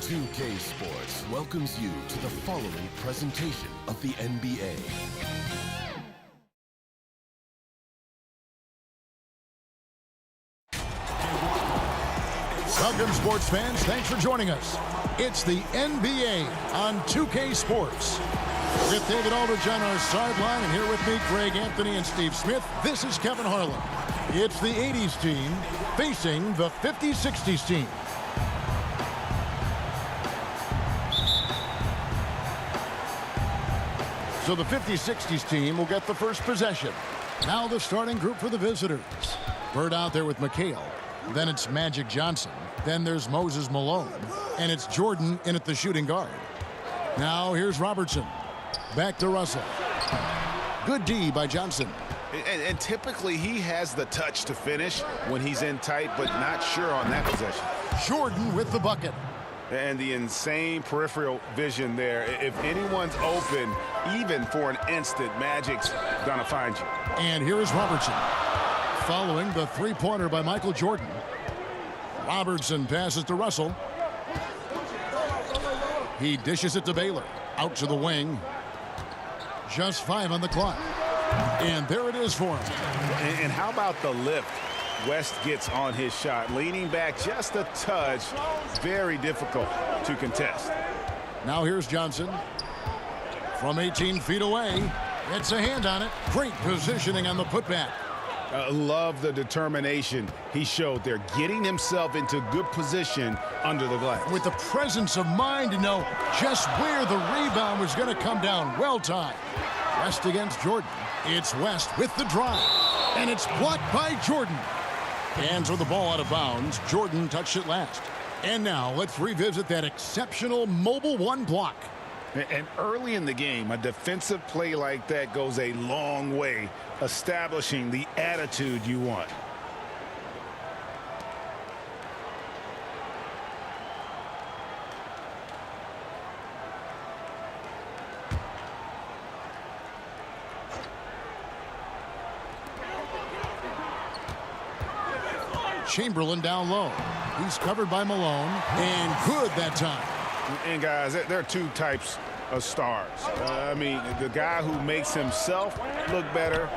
2K Sports welcomes you to the following presentation of the NBA. Welcome, sports fans. Thanks for joining us. It's the NBA on 2K Sports. With David Aldridge on our sideline, and here with me, Greg Anthony and Steve Smith, this is Kevin Harlan. It's the 80s team facing the 50-60s team. So the 50-60s team will get the first possession. Now the starting group for the visitors. Bird out there with McHale. Then it's Magic Johnson. Then there's Moses Malone. And it's Jordan in at the shooting guard. Now here's Robertson. Back to Russell. Good D by Johnson. And typically he has the touch to finish when he's in tight, but not sure on that possession. Jordan with the bucket. And the insane peripheral vision there. If anyone's open, even for an instant, Magic's gonna find you. And here is Robertson. Following the three-pointer by Michael Jordan. Robertson passes to Russell. He dishes it to Baylor. Out to the wing. Just 5 on the clock. And there it is for him. And how about the lift West gets on his shot? Leaning back just a touch. Very difficult to contest. Now here's Johnson. From 18 feet away. It's a hand on it. Great positioning on the putback. Love the determination he showed there, getting himself into good position under the glass. With the presence of mind to know just where the rebound was going to come down. Well timed. West against Jordan. It's West with the drive. And it's blocked by Jordan. Hands with the ball out of bounds. Jordan touched it last. And now let's revisit that exceptional mobile one block. And early in the game, a defensive play like that goes a long way, establishing the attitude you want. Chamberlain down low. He's covered by Malone. And good that time. And guys, there are two types of stars. I mean, the guy who makes himself look better,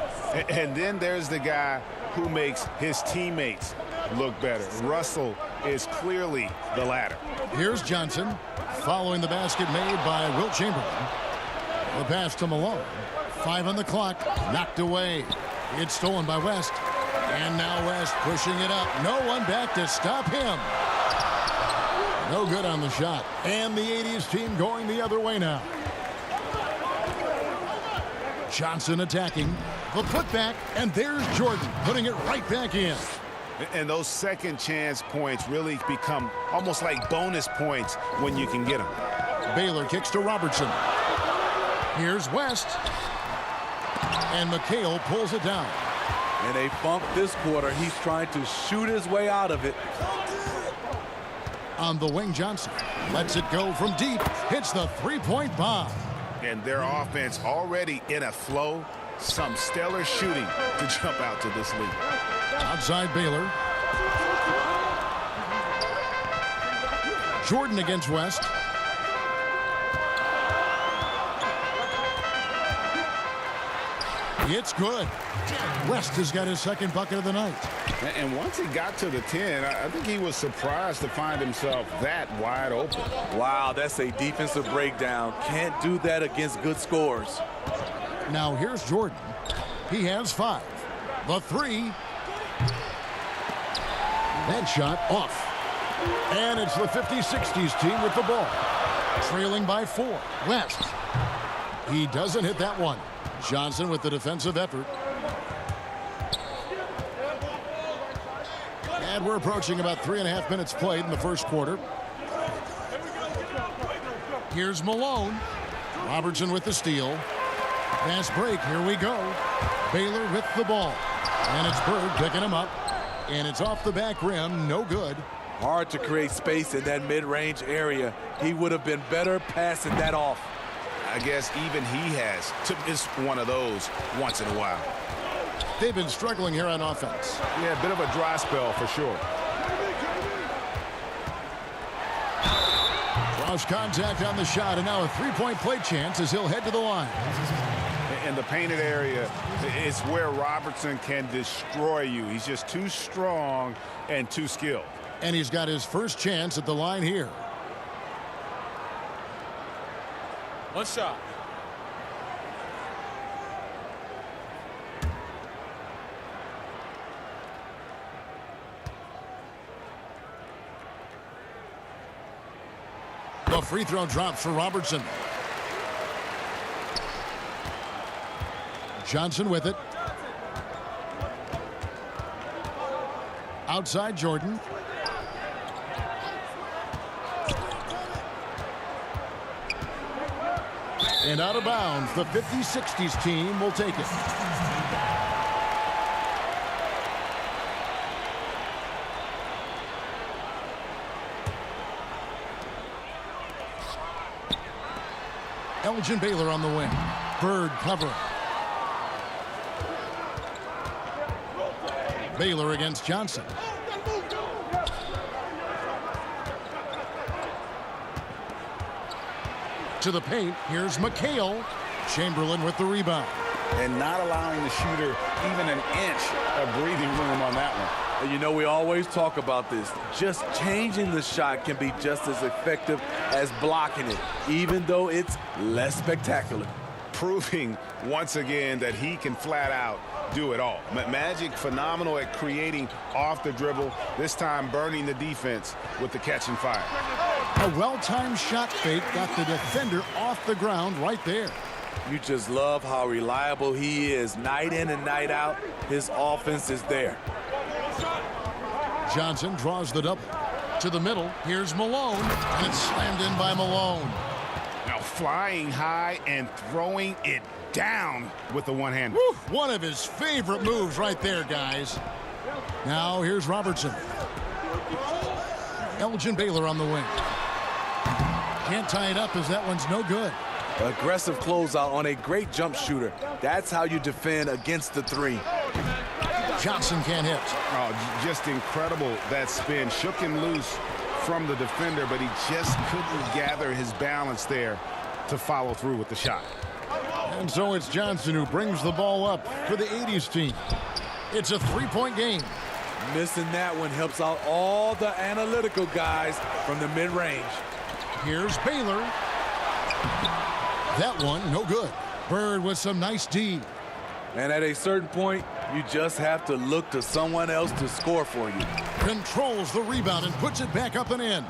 and then there's the guy who makes his teammates look better. Russell is clearly the latter. Here's Johnson following the basket made by Wilt Chamberlain. The pass to Malone. 5 on the clock. Knocked away. It's stolen by West. And now West pushing it up. No one back to stop him. No good on the shot. And the 80s team going the other way now. Johnson attacking. The putback. And there's Jordan putting it right back in. And those second chance points really become almost like bonus points when you can get them. Baylor kicks to Robertson. Here's West. And McHale pulls it down. In a funk this quarter, he's trying to shoot his way out of it. On the wing, Johnson lets it go from deep. Hits the three-point bomb. And their offense already in a flow. Some stellar shooting to jump out to this lead. Outside Baylor. Jordan against West. It's good. West has got his second bucket of the night. And once he got to the 10, I think he was surprised to find himself that wide open. Wow, that's a defensive breakdown. Can't do that against good scores. Now here's Jordan. He has 5. The 3. That shot off. And it's the 50-60s team with the ball. Trailing by 4. West. He doesn't hit that one. Johnson with the defensive effort. And we're approaching about 3.5 minutes played in the first quarter. Here's Malone. Robertson with the steal. Fast break. Here we go. Baylor with the ball. And it's Bird picking him up. And it's off the back rim. No good. Hard to create space in that mid-range area. He would have been better passing that off. I guess even he has to miss one of those once in a while. They've been struggling here on offense. Yeah, a bit of a dry spell for sure. Lost contact on the shot, and now a three-point play chance as he'll head to the line. In the painted area is where Robertson can destroy you. He's just too strong and too skilled. And he's got his first chance at the line here. One shot. The free throw drops for Robertson. Johnson with it. Outside Jordan. And out of bounds, the 50-60s team will take it. Elgin Baylor on the wing. Bird covering. Baylor against Johnson. To the paint, here's McHale. Chamberlain with the rebound. And not allowing the shooter even an inch of breathing room on that one. And you know, we always talk about this. Just changing the shot can be just as effective as blocking it, even though it's less spectacular. Proving once again that he can flat out do it all. Magic phenomenal at creating off the dribble, this time burning the defense with the catch and fire. A well-timed shot fake got the defender off the ground right there. You just love how reliable he is night in and night out. His offense is there. Johnson draws the double. To the middle, here's Malone, and it's slammed in by Malone. Now flying high and throwing it down with the one hand. One of his favorite moves right there, guys. Now here's Robertson. Elgin Baylor on the wing. Can't tie it up as that one's no good. Aggressive closeout on a great jump shooter. That's how you defend against the three. Johnson can't hit. Oh, just incredible that spin. Shook him loose from the defender, but he just couldn't gather his balance there to follow through with the shot. And so it's Johnson who brings the ball up for the 80s team. It's a three-point game. Missing that one helps out all the analytical guys from the mid-range. Here's Baylor. That one, no good. Bird with some nice D. And at a certain point, you just have to look to someone else to score for you. Controls the rebound and puts it back up and in.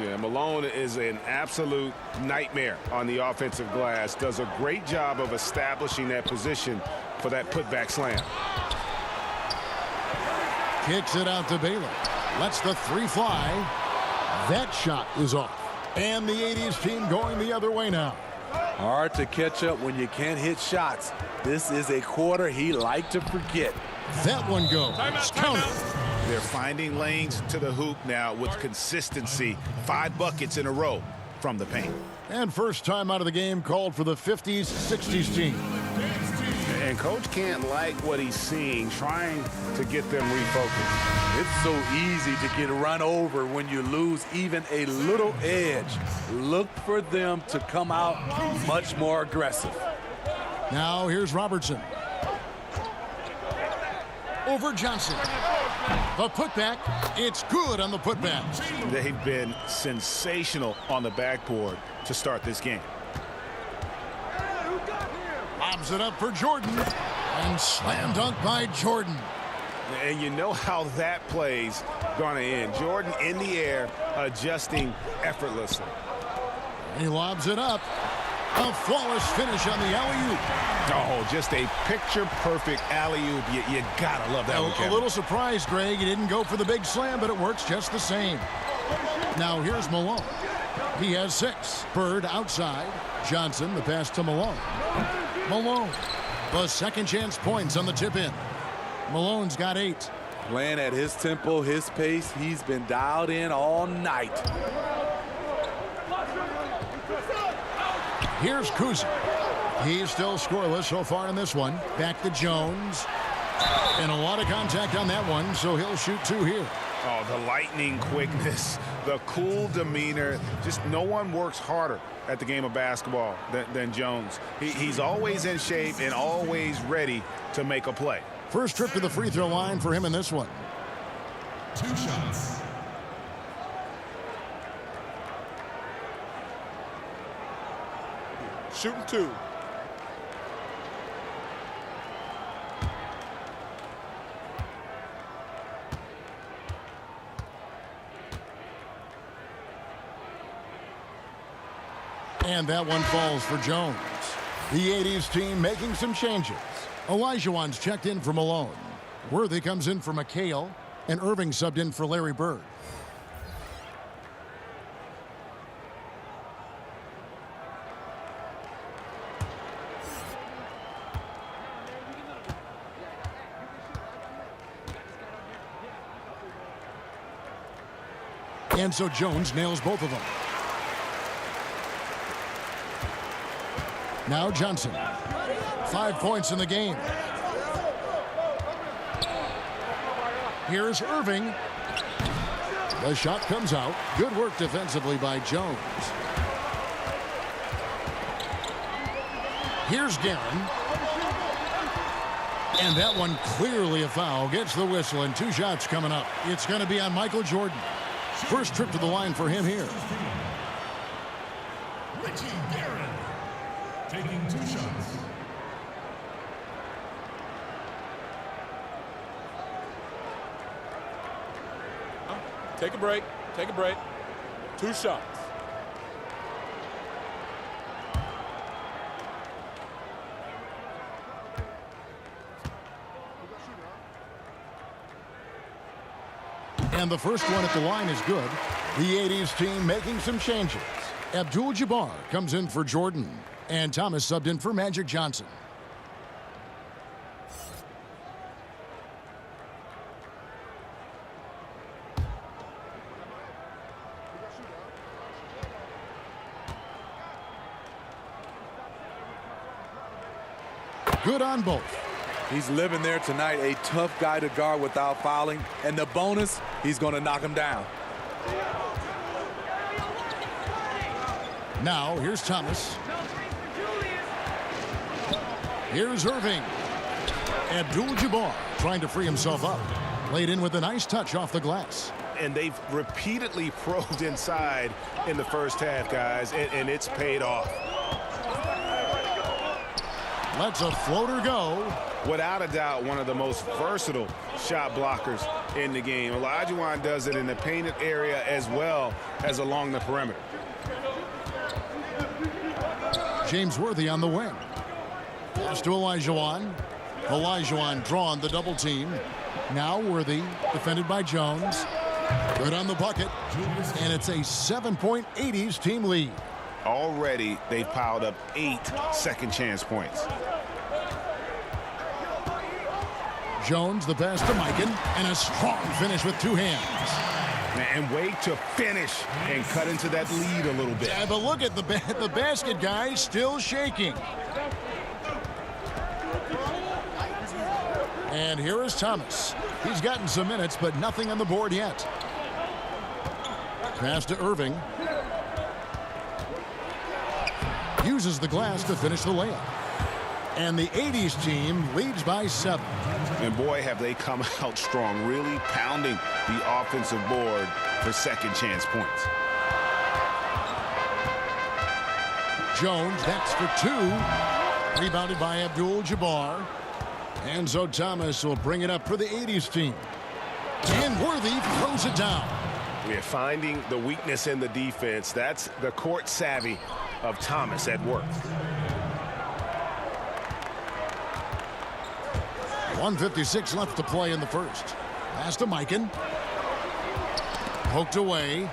Yeah, Malone is an absolute nightmare on the offensive glass. Does a great job of establishing that position for that putback slam. Kicks it out to Baylor. Lets the three fly. That shot is off. And the 80s team going the other way now. Hard to catch up when you can't hit shots. This is a quarter he liked to forget. That one goes. Counter. They're finding lanes to the hoop now with consistency. 5 buckets in a row from the paint. And first time out of the game called for the 50s, 60s team. And coach can't like what he's seeing, trying to get them refocused. It's so easy to get run over when you lose even a little edge. Look for them to come out much more aggressive. Now here's Robertson. Over Johnson. The putback. It's good on the putback. They've been sensational on the backboard to start this game. Lobs it up for Jordan. And slam dunk by Jordan. And you know how that play's going to end. Jordan in the air, adjusting effortlessly. He lobs it up. A flawless finish on the alley-oop. Oh, just a picture-perfect alley-oop. You gotta love that one, Kevin. A little surprised, Greg. He didn't go for the big slam, but it works just the same. Now here's Malone. He has 6. Bird outside. Johnson, the pass to Malone. Malone, the second chance points on the tip-in. Malone's got 8. Playing at his tempo, his pace, he's been dialed in all night. Here's Kuzic. He's still scoreless so far in this one. Back to Jones. And a lot of contact on that one, so he'll shoot 2 here. Oh, the lightning quickness, the cool demeanor. Just no one works harder at the game of basketball than Jones. He's always in shape and always ready to make a play. First trip to the free throw line for him in this one. 2 shots. Shooting 2. And that one falls for Jones. The 80s team making some changes. Olajuwon's checked in for Malone. Worthy comes in for McHale. And Irving subbed in for Larry Bird. And so Jones nails both of them. Now Johnson. 5 points in the game. Here's Irving. The shot comes out. Good work defensively by Jones. Here's Guerin. And that one clearly a foul. Gets the whistle and 2 shots coming up. It's going to be on Michael Jordan. First trip to the line for him here. Richie Guerin taking 2 shots. Take a break. Take a break. 2 shots. And the first one at the line is good. The 80s team making some changes. Abdul-Jabbar comes in for Jordan. And Thomas subbed in for Magic Johnson. Good on both. He's living there tonight, a tough guy to guard without fouling. And the bonus, he's going to knock him down. Now, here's Thomas. Here's Irving. Abdul-Jabbar trying to free himself up. Laid in with a nice touch off the glass. And they've repeatedly probed inside in the first half, guys, and it's paid off. Lets a floater go. Without a doubt, one of the most versatile shot blockers in the game. Olajuwon does it in the painted area as well as along the perimeter. James Worthy on the wing. Pass to Olajuwon. Olajuwon drawn the double team. Now Worthy, defended by Jones. Good on the bucket. And it's a 7-point 80s team lead. Already, they've piled up 8 second chance points. Jones, the pass to Mikan, and a strong finish with 2 hands. And wait to finish and cut into that lead a little bit. Yeah, but look at the basket, guys, still shaking. And here is Thomas. He's gotten some minutes, but nothing on the board yet. Pass to Irving. Uses the glass to finish the layup. And the 80s team leads by 7. And boy, have they come out strong, really pounding the offensive board for second chance points. Jones, that's for 2. Rebounded by Abdul-Jabbar. And so Thomas will bring it up for the 80s team. And Worthy throws it down. We're finding the weakness in the defense. That's the court savvy of Thomas at work. 1:56 left to play in the first. Pass to Mikan. Poked away.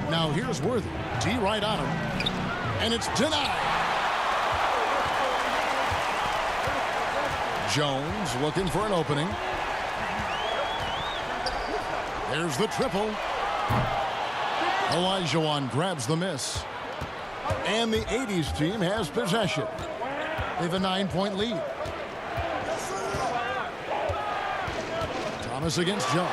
Now here's Worthy. T right on him. And it's denied. Jones looking for an opening. There's the triple. Olajuwon grabs the miss. And the 80s team has possession. They have a 9-point lead. Thomas against Jones.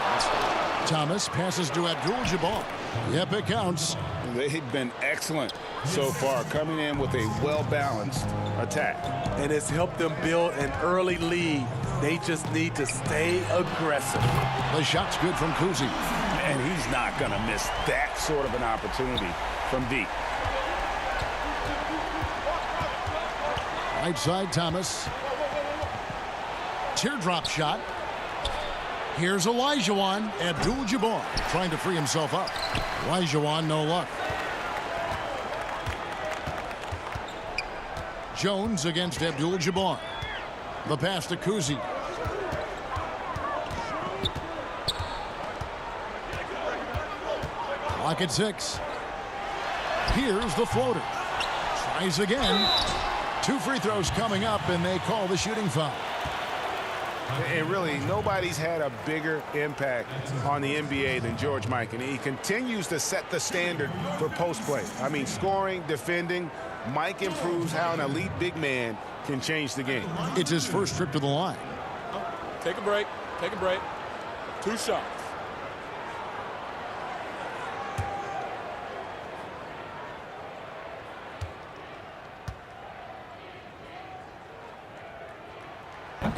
Thomas passes to Abdul-Jabbar. Yep, it counts. They've been excellent so far, coming in with a well-balanced attack. And it's helped them build an early lead. They just need to stay aggressive. The shot's good from Kuzi. And he's not going to miss that sort of an opportunity from deep. Right side, Thomas. Teardrop shot. Here's Olajuwon. Abdul-Jabbar trying to free himself up. Olajuwon, no luck. Jones against Abdul-Jabbar. The pass to Kuzi. Clock at 6. Here's the floater. Tries again. 2 free throws coming up, and they call the shooting foul. And really, nobody's had a bigger impact on the NBA than George Mikan. He continues to set the standard for post play. I mean, scoring, defending. Mike improves how an elite big man can change the game. It's his first trip to the line. Take a break. Take a break. 2 shots.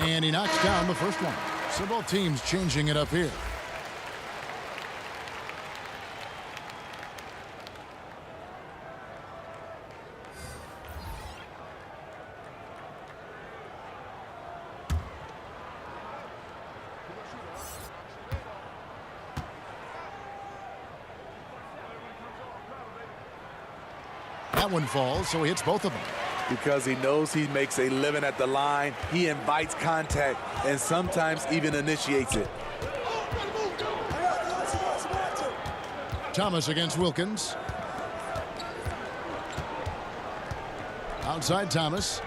And he knocks down the first one. So both teams changing it up here. That one falls, so he hits both of them. Because he knows he makes a living at the line, he invites contact and sometimes even initiates it. Thomas against Wilkins. Outside Thomas.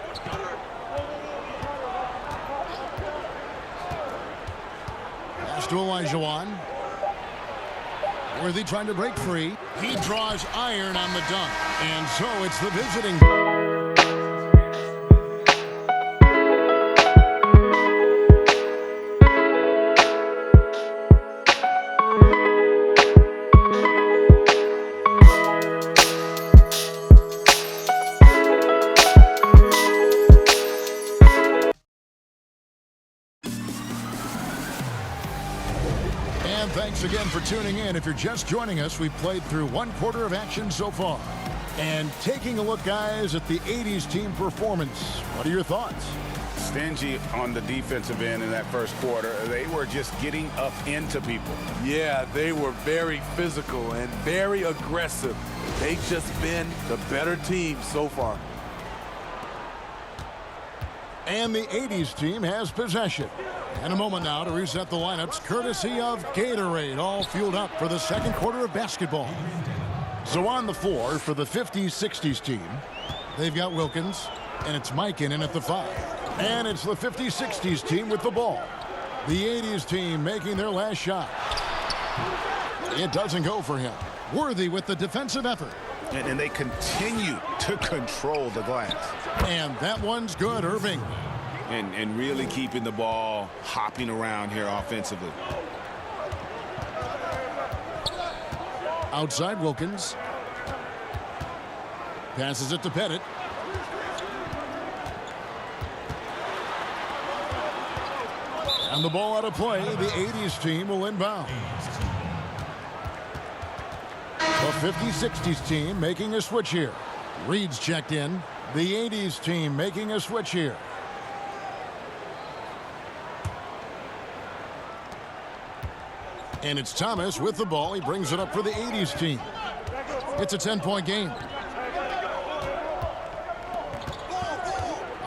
Pass to Olajuwon. Worthy trying to break free. He draws iron on the dunk. And so it's the visiting. Thanks again for tuning in. If you're just joining us, we've played through 1/4 of action so far. And taking a look, guys, at the 80s team performance, what are your thoughts? Stingy on the defensive end in that first quarter. They were just getting up into people. Yeah, they were very physical and very aggressive. They've just been the better team so far. And the 80s team has possession. And a moment now to reset the lineups, courtesy of Gatorade, all fueled up for the second quarter of basketball. So on the floor for the 50s-60s team, they've got Wilkins, and it's Mikan in at the 5. And it's the 50s-60s team with the ball. The 80s team making their last shot. It doesn't go for him. Worthy with the defensive effort. And they continue to control the glass. And that one's good, Irving. And really keeping the ball hopping around here offensively. Outside Wilkins. Passes it to Pettit. And the ball out of play. The 80s team will inbound. The 50s-60s team making a switch here. Reed's checked in. The 80s team making a switch here. And it's Thomas with the ball. He brings it up for the 80s team. It's a 10-point game.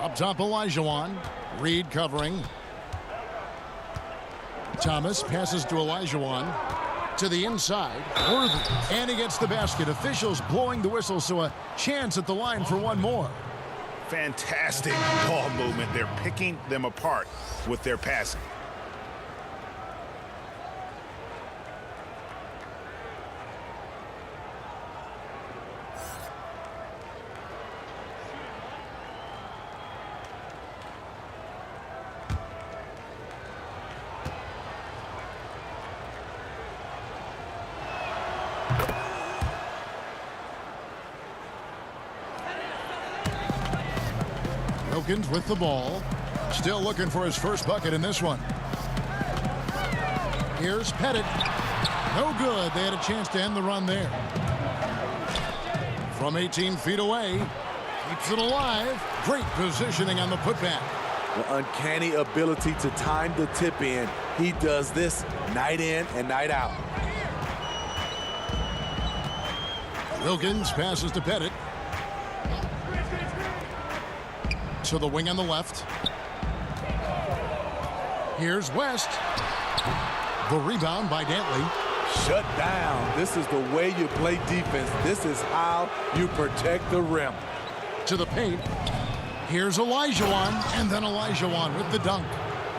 Up top, Olajuwon. Reed covering. Thomas passes to Olajuwon. To the inside. Worthy. And he gets the basket. Officials blowing the whistle, so a chance at the line for one more. Fantastic ball movement. They're picking them apart with their passing. Wilkins with the ball. Still looking for his first bucket in this one. Here's Pettit. No good. They had a chance to end the run there. From 18 feet away. Keeps it alive. Great positioning on the putback. The uncanny ability to time the tip in. He does this night in and night out. Wilkins passes to Pettit. To the wing on the left. Here's West. The rebound by Dantley. Shut down. This is the way you play defense. This is how you protect the rim. To the paint. Here's Olajuwon, and then Olajuwon with the dunk.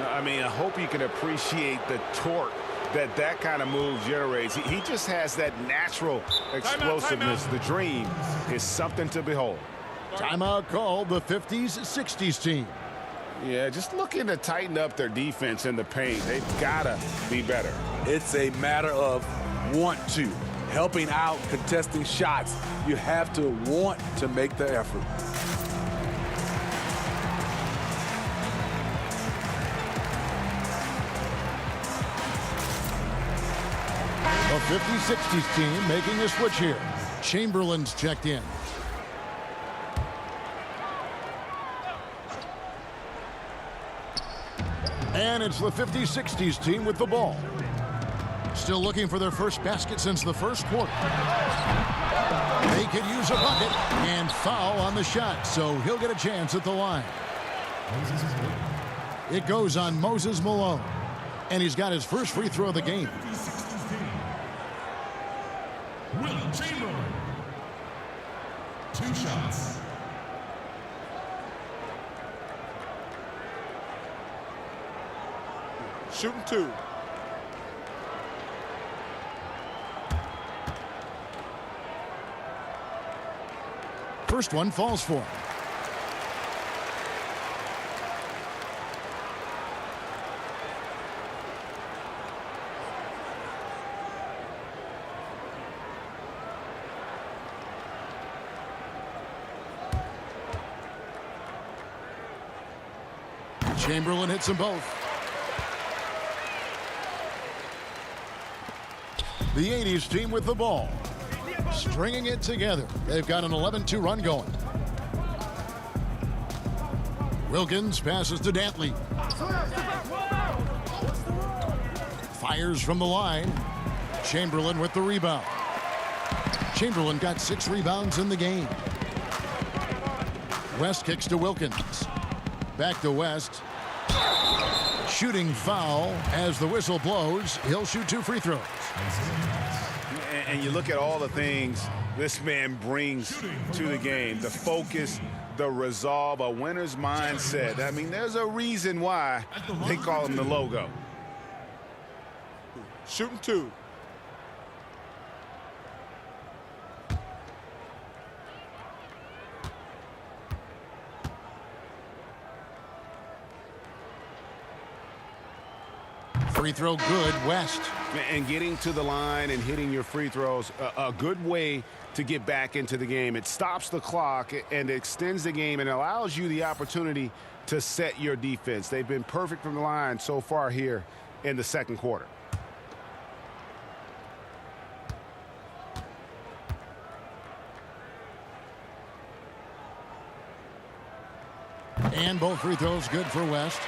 I mean, I hope you can appreciate the torque that kind of move generates. He just has that natural explosiveness. The dream is something to behold. Timeout called the 50s, 60s team. Yeah, just looking to tighten up their defense in the paint. They've got to be better. It's a matter of want to. Helping out, contesting shots. You have to want to make the effort. The 50-60s team making a switch here. Chamberlain's checked in. And it's the 50-60s team with the ball. Still looking for their first basket since the first quarter. They could use a bucket and foul on the shot, so he'll get a chance at the line. It goes on Moses Malone, and he's got his first free throw of the game. Will Chamberlain. 2 shots. Shooting 2. First one falls for him. Chamberlain hits them both. The 80s team with the ball. Stringing it together. They've got an 11-2 run going. Wilkins passes to Dantley. Fires from the line. Chamberlain with the rebound. Chamberlain got 6 rebounds in the game. West kicks to Wilkins. Back to West. Shooting foul as the whistle blows. He'll shoot 2 free throws. And you look at all the things this man brings to the game. The focus, the resolve, a winner's mindset. I mean, there's a reason why they call him the logo. Shooting 2. Free throw good, West. And getting to the line and hitting your free throws, a good way to get back into the game. It stops the clock and extends the game and allows you the opportunity to set your defense. They've been perfect from the line so far here in the second quarter. And both free throws good for West.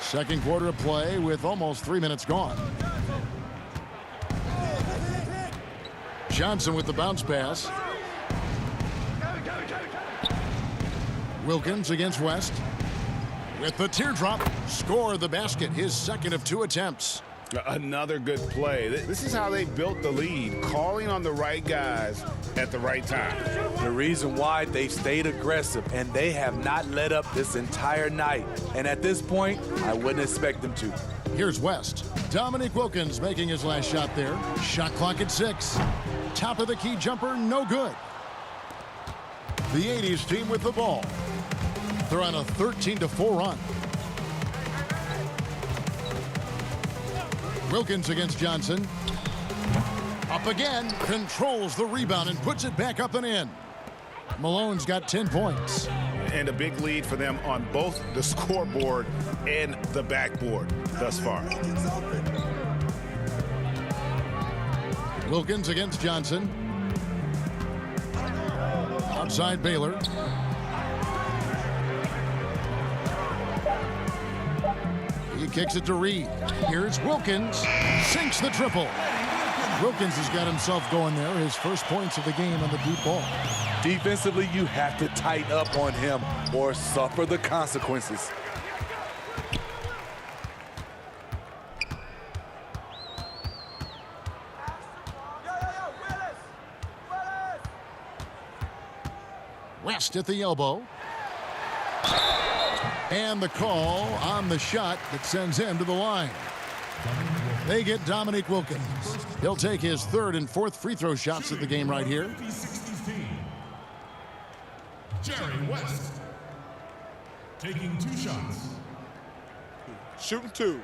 Second quarter of play with almost 3 minutes gone. Johnson with the bounce pass. Wilkins against West. With the teardrop, score the basket, his second of 2 attempts. Another good play. This is how they built the lead, calling on the right guys at the right time. The reason why they've stayed aggressive and they have not let up this entire night. And at this point, I wouldn't expect them to. Here's West. Dominique Wilkins making his last shot there. Shot clock at 6. Top of the key jumper, no good. The 80s team with the ball. They're on a 13-4 run. Wilkins against Johnson. Up again, controls the rebound and puts it back up and in. Malone's got 10 points. and a big lead for them on both the scoreboard and the backboard thus far. Wilkins against Johnson. Outside Baylor. He kicks it to Reed. Here's Wilkins. Sinks the triple. Wilkins has got himself going there. His first points of the game on the deep ball. Defensively, you have to tighten up on him or suffer the consequences. West at the elbow. And the call on the shot that sends him to the line. They get Dominique Wilkins. He'll take his third and fourth free throw shots of the game right here. Jerry West taking 2 shots. Shooting 2.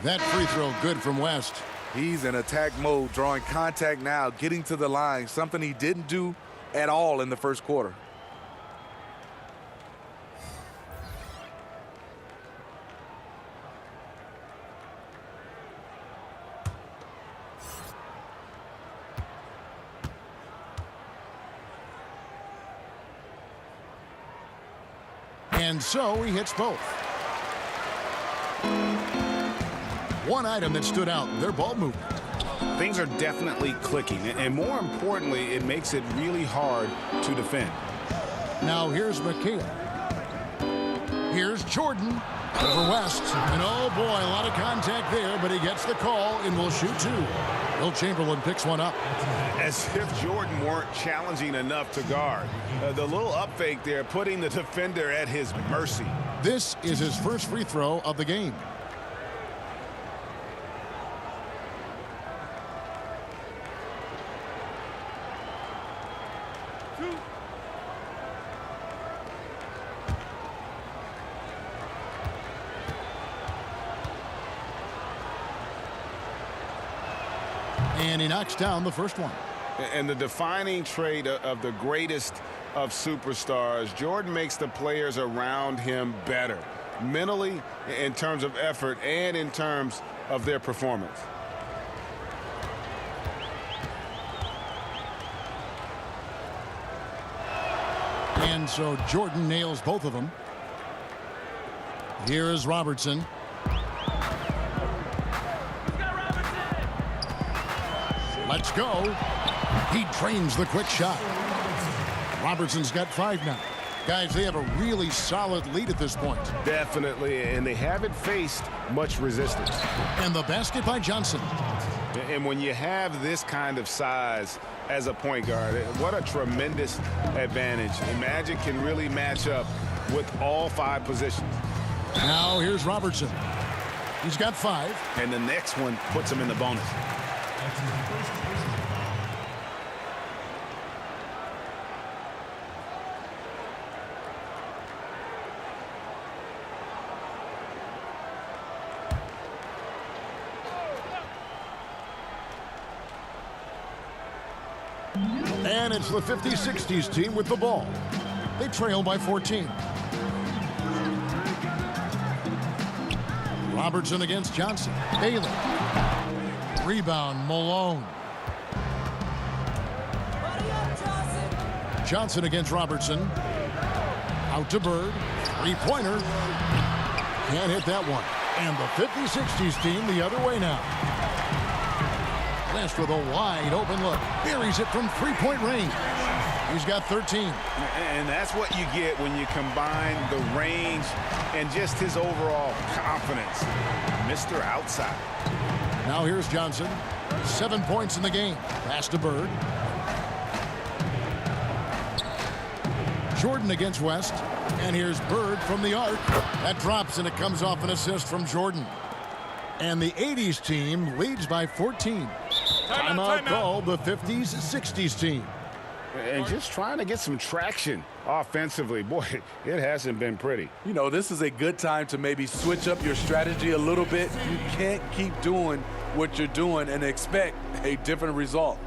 That free throw good from West. He's in attack mode, drawing contact now, getting to the line, something he didn't do at all in the first quarter. And so he hits both. One item that stood out, their ball movement. Things are definitely clicking, and more importantly, it makes it really hard to defend. Now here's McHale. Here's Jordan over West. And oh boy, a lot of contact there, but he gets the call and will shoot 2. Will Chamberlain picks one up. As if Jordan weren't challenging enough to guard. The little up fake there, putting the defender at his mercy. This is his first free throw of the game. And he knocks down the first one. And the defining trait of the greatest of superstars, Jordan makes the players around him better, mentally, in terms of effort, and in terms of their performance. And so Jordan nails both of them. Here is Robertson. Let's go. He trains the quick shot. Robertson's got 5 now. Guys, they have a really solid lead at this point. Definitely, and they haven't faced much resistance. And the basket by Johnson. And when you have this kind of size as a point guard, what a tremendous advantage. And Magic can really match up with all 5 positions. Now here's Robertson. He's got 5. And the next one puts him in the bonus. And it's the 50-60s team with the ball. They trail by 14. Robertson against Johnson. Bailey. Rebound, Malone. Johnson against Robertson. Out to Bird. 3-pointer. Can't hit that one. And the 50-60s team the other way now. West with a wide open look. Buries it from 3-point range. He's got 13. And that's what you get when you combine the range and just his overall confidence. Mr. Outside. Now here's Johnson. 7 points in the game. Pass to Bird. Jordan against West. And here's Bird from the arc. That drops and it comes off an assist from Jordan. And the 80s team leads by 14. Timeout called the 50s-60s team. And just trying to get some traction offensively. Boy, it hasn't been pretty. You know, this is a good time to maybe switch up your strategy a little bit. You can't keep doing what you're doing and expect a different result.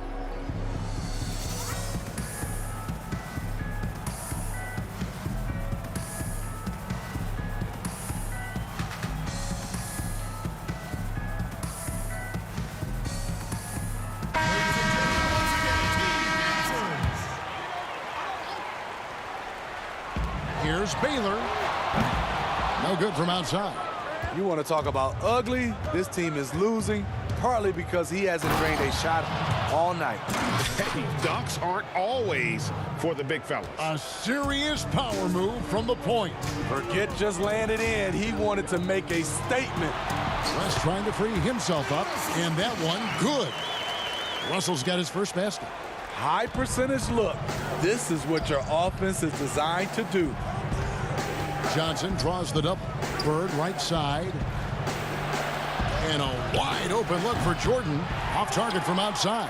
Here's Baylor. No good from outside. You want to talk about ugly? This team is losing, partly because he hasn't drained a shot all night. Hey, dunks aren't always for the big fellas. A serious power move from the point. Forget just laying it in. He wanted to make a statement. West trying to free himself up, and that one good. Russell's got his first basket. High percentage look. This is what your offense is designed to do. Johnson draws the double. Bird right side. And a wide open look for Jordan. Off target from outside.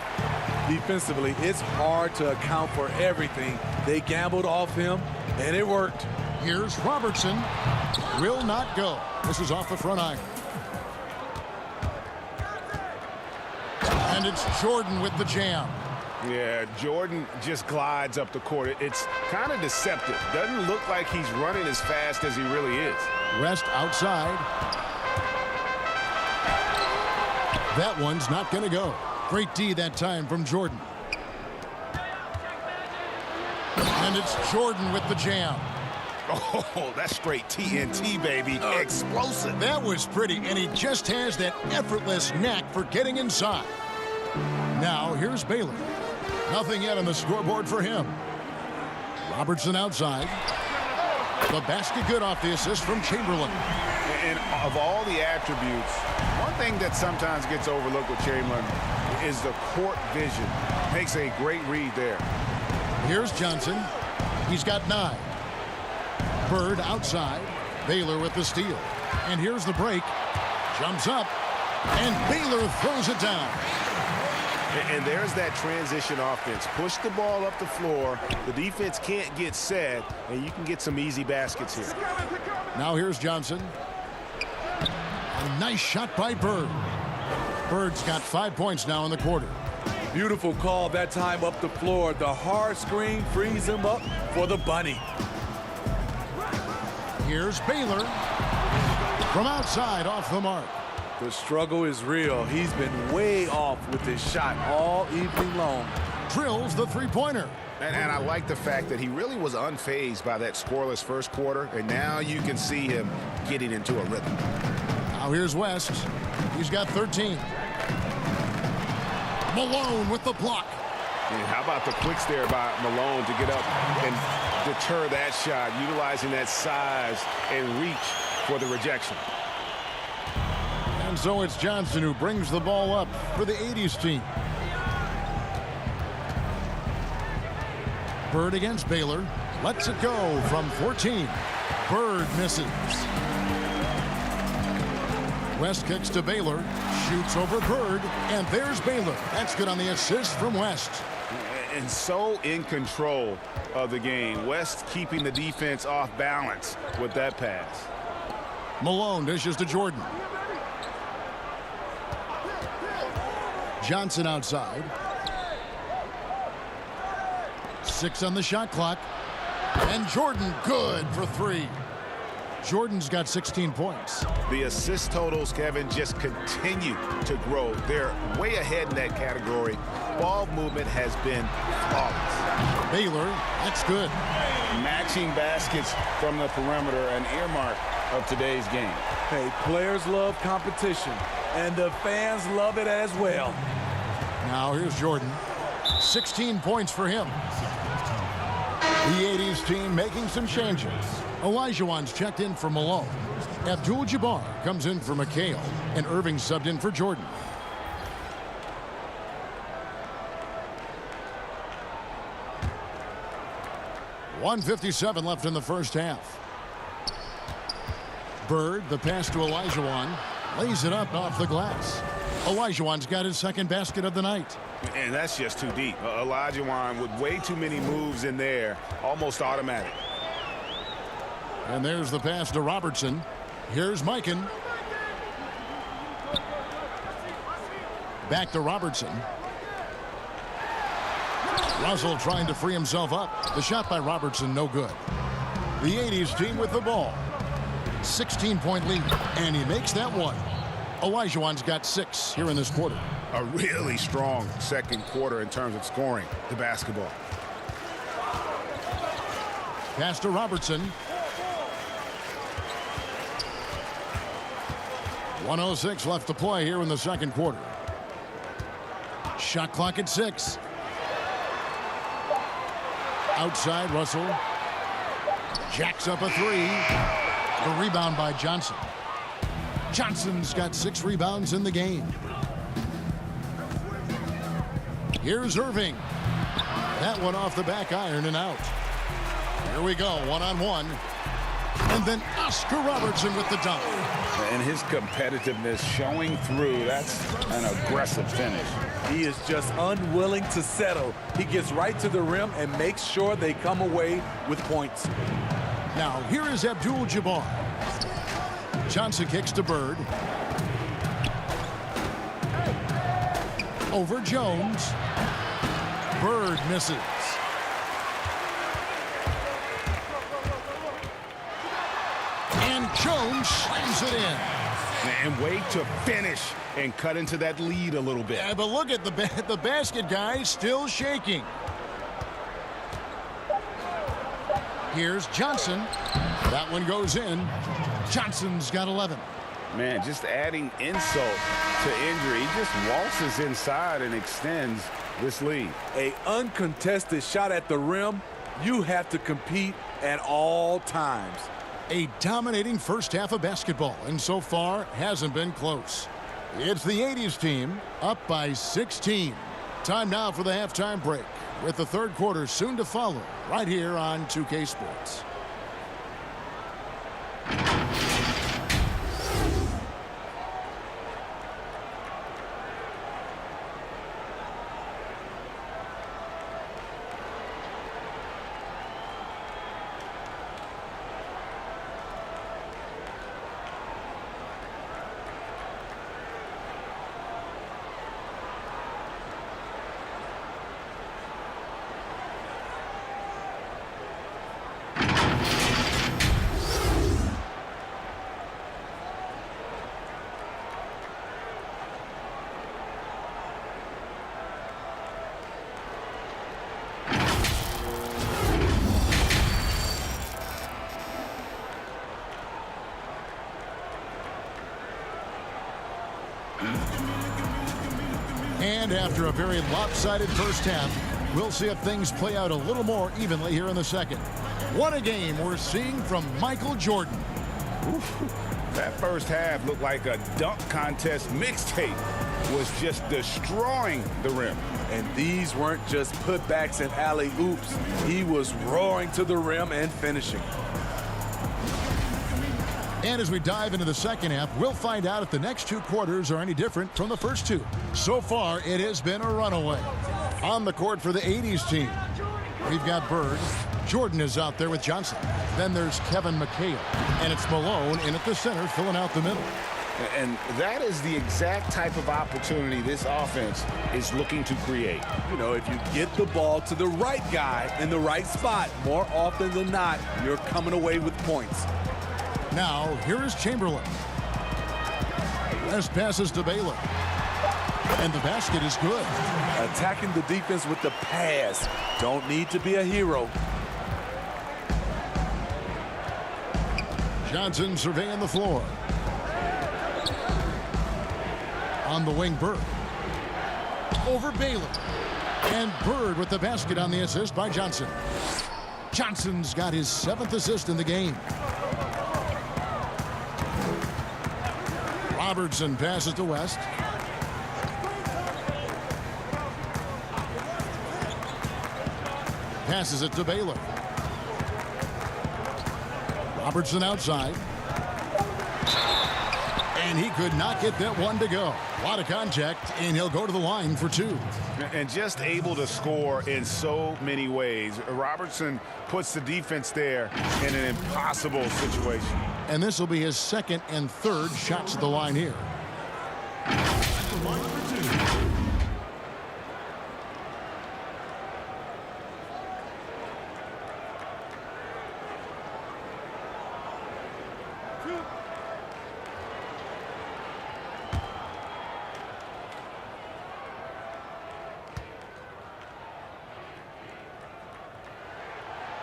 Defensively, it's hard to account for everything. They gambled off him, and it worked. Here's Robertson. Will not go. This is off the front iron. And it's Jordan with the jam. Yeah, Jordan just glides up the court. It's kind of deceptive. Doesn't look like he's running as fast as he really is. West outside. That one's not going to go. Great D that time from Jordan. And it's Jordan with the jam. Oh, that's straight TNT, baby. Explosive. That was pretty, and he just has that effortless knack for getting inside. Now, here's Baylor. Nothing yet on the scoreboard for him. Robertson outside. The basket good off the assist from Chamberlain. And of all the attributes, one thing that sometimes gets overlooked with Chamberlain is the court vision. Makes a great read there. Here's Johnson. He's got 9. Bird outside. Baylor with the steal. And here's the break. Jumps up. And Baylor throws it down. And there's that transition offense. Push the ball up the floor. The defense can't get set, and you can get some easy baskets here. Now here's Johnson. A nice shot by Bird. Bird's got 5 points now in the quarter. Beautiful call that time up the floor. The hard screen frees him up for the bunny. Here's Baylor. From outside, off the mark. The struggle is real. He's been way off with his shot all evening long. Drills the three-pointer. And I like the fact that he really was unfazed by that scoreless first quarter, and now you can see him getting into a rhythm. Now here's West. He's got 13. Malone with the block. And how about the quicks there by Malone to get up and deter that shot, utilizing that size and reach for the rejection. And so it's Johnson who brings the ball up for the 80s team. Bird against Baylor. Lets it go from 14. Bird misses. West kicks to Baylor. Shoots over Bird. And there's Baylor. That's good on the assist from West. And so in control of the game. West keeping the defense off balance with that pass. Malone dishes to Jordan. Johnson outside. 6 on the shot clock. And Jordan good for 3. Jordan's got 16 points. The assist totals, Kevin, just continue to grow. They're way ahead in that category. Ball movement has been flawless. Baylor, that's good. Matching baskets from the perimeter, an earmark of today's game. Hey, players love competition, and the fans love it as well. Now here's Jordan. 16 points for him. The 80s team making some changes. Olajuwon's checked in for Malone. Abdul-Jabbar comes in for McHale. And Irving subbed in for Jordan. .157 left in the first half. Bird, the pass to Olajuwon. Lays it up off the glass. Olajuwon's got his second basket of the night. And that's just too deep. Olajuwon with way too many moves in there, almost automatic. And there's the pass to Robertson. Here's Mikan. Back to Robertson. Russell trying to free himself up. The shot by Robertson, no good. The 80s team with the ball. 16-point lead, and he makes that one. Olajuwon's got 6 here in this quarter. A really strong second quarter in terms of scoring the basketball. Pass to Robertson. 1:06 left to play here in the second quarter. Shot clock at 6. Outside, Russell jacks up a 3. The rebound by Johnson. Johnson's got 6 rebounds in the game. Here's Irving. That one off the back iron and out. Here we go, one-on-one. And then Oscar Robertson with the dunk. And his competitiveness showing through. That's an aggressive finish. He is just unwilling to settle. He gets right to the rim and makes sure they come away with points. Now, here is Abdul-Jabbar. Johnson kicks to Bird. Over Jones. Bird misses. And Jones slams it in. And wait to finish and cut into that lead a little bit. Yeah, but look at the basket guy still shaking. Here's Johnson. That one goes in. Johnson's got 11. Man, just adding insult to injury. He just waltzes inside and extends this lead. A uncontested shot at the rim, you have to compete at all times. A dominating first half of basketball, and so far hasn't been close. It's the 80s team up by 16. Time now for the halftime break, with the third quarter soon to follow right here on 2K Sports. And after a very lopsided first half, we'll see if things play out a little more evenly here in the second. What a game we're seeing from Michael Jordan. That first half looked like a dunk contest mixtape. Was just destroying the rim. And these weren't just putbacks and alley-oops. He was roaring to the rim and finishing. And as we dive into the second half, we'll find out if the next 2 quarters are any different from the first 2. So far, it has been a runaway. On the court for the 80s team, we've got Bird. Jordan is out there with Johnson. Then there's Kevin McHale. And it's Malone in at the center, filling out the middle. And that is the exact type of opportunity this offense is looking to create. You know, if you get the ball to the right guy in the right spot, more often than not, you're coming away with points. Now, here is Chamberlain. West passes to Baylor. And the basket is good. Attacking the defense with the pass. Don't need to be a hero. Johnson surveying the floor. On the wing, Bird. Over Baylor. And Bird with the basket on the assist by Johnson. Johnson's got his 7th assist in the game. Robertson passes to West. Passes it to Baylor. Robertson outside. And he could not get that one to go. A lot of contact, and he'll go to the line for 2. And just able to score in so many ways. Robertson puts the defense there in an impossible situation. And this will be his 2nd and 3rd shots at the line here. At the line for 2.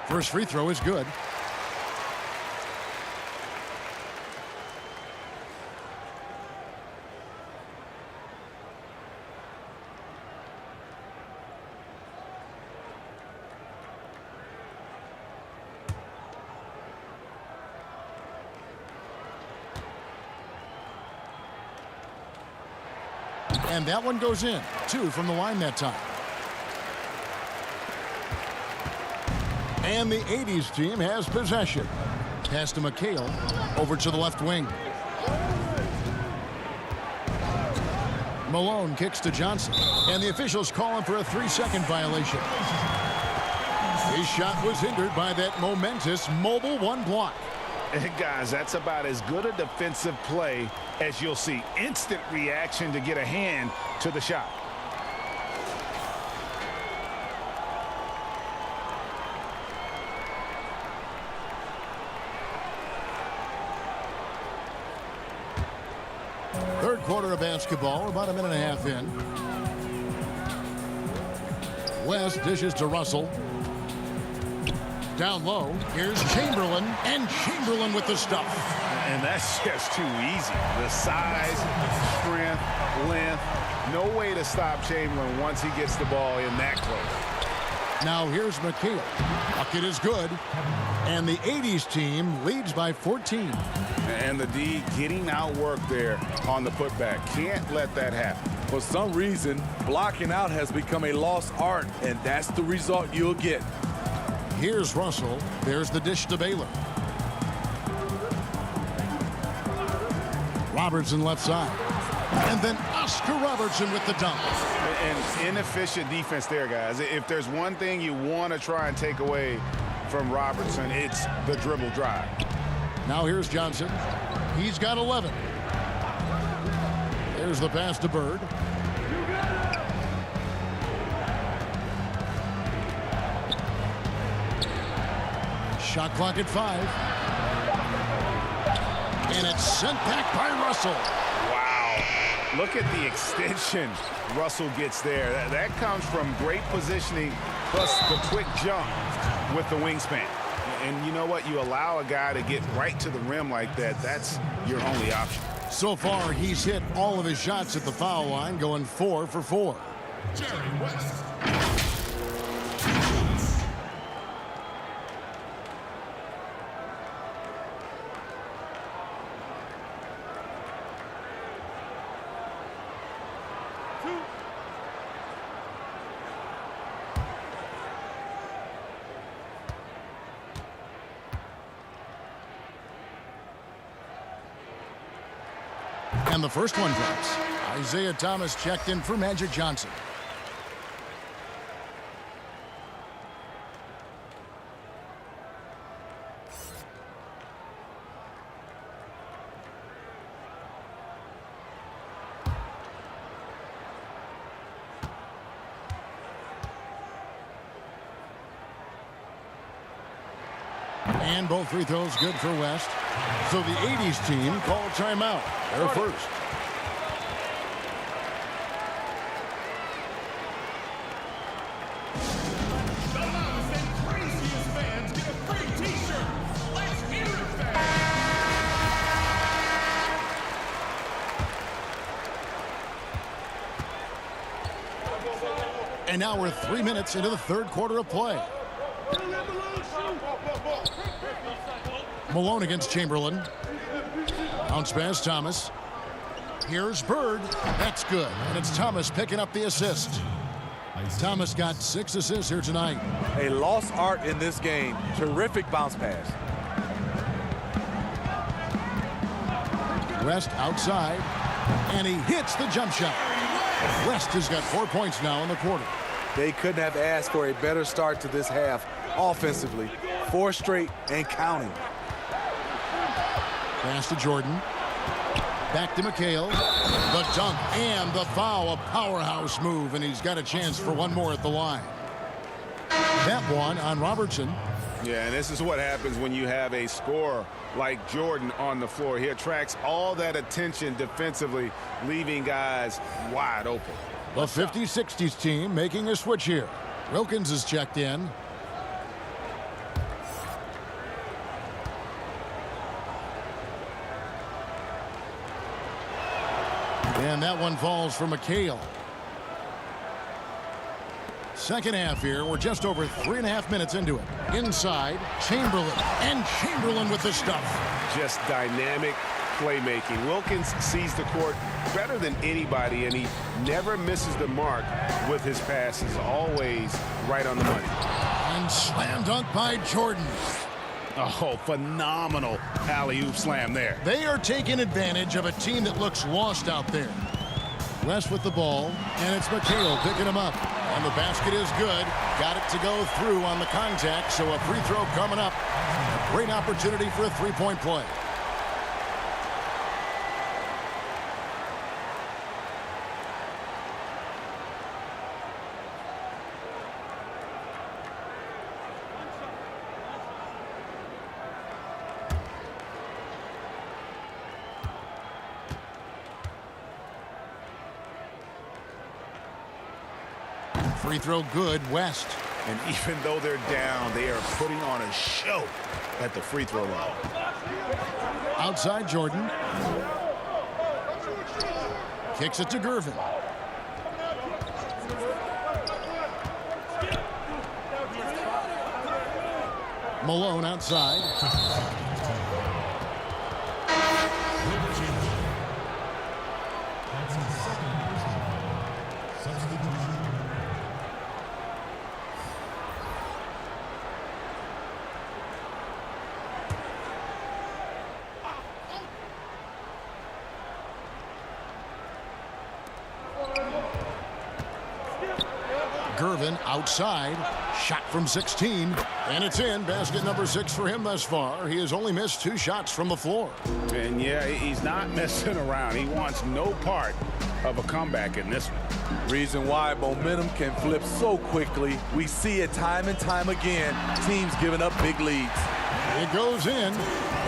First free throw is good. And that one goes in. 2 from the line that time. And the 80s team has possession. Pass to McHale. Over to the left wing. Malone kicks to Johnson. And the officials call him for a 3-second violation. His shot was hindered by that momentous mobile 1 block. Guys, that's about as good a defensive play as you'll see. Instant reaction to get a hand to the shot. Third quarter of basketball, about a minute and a half in. West dishes to Russell. Down low, here's Chamberlain, and Chamberlain with the stuff. And that's just too easy. The size, strength, length, no way to stop Chamberlain once he gets the ball in that close. Now here's McHale. Bucket is good. And the 80s team leads by 14. And the D getting outworked there on the putback. Can't let that happen. For some reason, blocking out has become a lost art, and that's the result you'll get. Here's Russell. There's the dish to Baylor. Robertson left side. And then Oscar Robertson with the dunk. And inefficient defense there, guys. If there's one thing you want to try and take away from Robertson, it's the dribble drive. Now here's Johnson. He's got 11. There's the pass to Bird. Shot clock at 5. And it's sent back by Russell. Wow. Look at the extension Russell gets there. That comes from great positioning plus the quick jump with the wingspan. And you know what? You allow a guy to get right to the rim like that. That's your only option. So far, he's hit all of his shots at the foul line, going 4 for 4. Jerry West. And the first one drops. Isaiah Thomas checked in for Magic Johnson. And both free throws good for West. So the 80s team called timeout. They're first. The loudest and craziest fans get a free t-shirt. Let's hear it, fans. And now we're 3 minutes into the third quarter of play. Malone against Chamberlain. Bounce pass, Thomas. Here's Bird. That's good. And it's Thomas picking up the assist. Thomas got 6 assists here tonight. A lost art in this game. Terrific bounce pass. West outside. And he hits the jump shot. West has got 4 points now in the quarter. They couldn't have asked for a better start to this half offensively. 4 straight and counting. Pass to Jordan. Back to McHale. The dunk and the foul. A powerhouse move, and he's got a chance for one more at the line. That one on Robertson. Yeah, and this is what happens when you have a scorer like Jordan on the floor. He attracts all that attention defensively, leaving guys wide open. The 50-60s team making a switch here. Wilkins is checked in. And that one falls for McHale. Second half here. We're just over 3.5 minutes into it. Inside, Chamberlain. And Chamberlain with the stuff. Just dynamic playmaking. Wilkins sees the court better than anybody, and he never misses the mark with his passes. Always right on the money. And slam dunk by Jordan. Oh, phenomenal alley-oop slam there. They are taking advantage of a team that looks lost out there. West with the ball, and it's McHale picking him up. And the basket is good. Got it to go through on the contact, so a free throw coming up. A great opportunity for a three-point play. Free throw good, West. And even though they're down, they are putting on a show at the free throw line. Outside Jordan. Kicks it to Gervin. Malone outside. Gervin outside, shot from 16, and it's in. Basket number 6 for him thus far. He has only missed 2 shots from the floor. And yeah, he's not messing around. He wants no part of a comeback in this one. Reason why momentum can flip so quickly. We see it time and time again. Teams giving up big leads. It goes in,